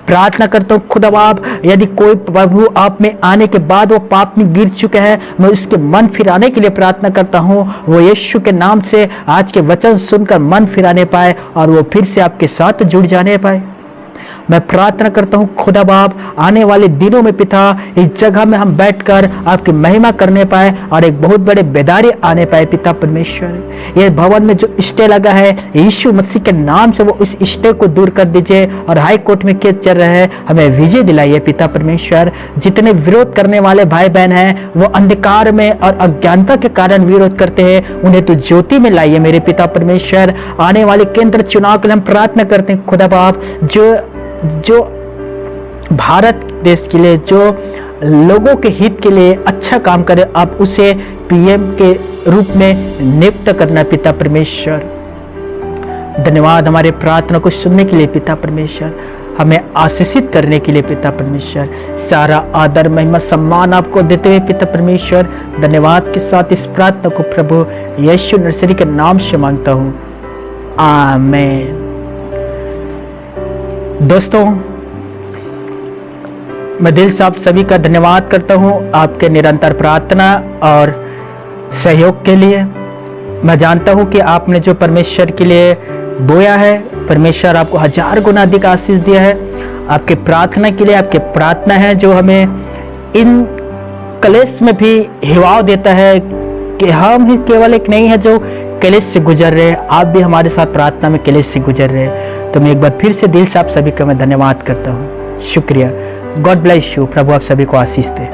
Speaker 1: प्रार्थना करता हूँ खुदा बाप, यदि कोई प्रभु आप में आने के बाद वो पाप में गिर चुका है, मैं उसके मन फिराने के लिए प्रार्थना करता हूँ। वो यीशु के नाम से आज के वचन सुनकर मन फिराने पाए और वो फिर से आपके साथ जुड़ जाने पाए। मैं प्रार्थना करता हूँ खुदा बाप, आने वाले दिनों में पिता इस जगह में हम बैठकर आपकी महिमा करने पाए और एक बहुत बड़े बेदारी आने पाए पिता परमेश्वर। ये भवन में जो स्टे लगा है, यीशु मसीह के नाम से वो इस स्टे को दूर कर दीजिए, और हाई कोर्ट में केस चल रहा है, हमें विजय दिलाइए पिता परमेश्वर। जितने विरोध करने वाले भाई बहन हैं वो अंधकार में और अज्ञानता के कारण विरोध करते हैं, उन्हें तो ज्योति में लाइए मेरे पिता परमेश्वर। आने वाले केंद्र चुनाव के लिए हम प्रार्थना करते हैं खुदा बाप, जो भारत देश के लिए, जो लोगों के हित के लिए अच्छा काम करे, आप उसे पीएम के रूप में नियुक्त करना पिता परमेश्वर। धन्यवाद हमारे प्रार्थना को सुनने के लिए पिता परमेश्वर, हमें आशीषित करने के लिए पिता परमेश्वर। सारा आदर महिमा सम्मान आपको देते हुए पिता परमेश्वर, धन्यवाद के साथ इस प्रार्थना को प्रभु यीशु नरसरी के नाम से मांगता हूँ, आमीन। दोस्तों, मैं दिल से आप सभी का धन्यवाद करता हूं आपके निरंतर प्रार्थना और सहयोग के लिए। मैं जानता हूं कि आपने जो परमेश्वर के लिए बोया है, परमेश्वर आपको 1000 गुना अधिक आशीष दिया है। आपके प्रार्थना के लिए, आपके प्रार्थना है जो हमें इन कलेश में भी हिवाव देता है कि हम ही केवल एक नहीं है जो कलेश से गुजर रहे हैं, आप भी हमारे साथ प्रार्थना में कलेश से गुजर रहे हैं। तो मैं एक बार फिर से दिल से आप सभी का मैं धन्यवाद करता हूँ, शुक्रिया। God bless you. प्रभु आप सभी को आशीष दे।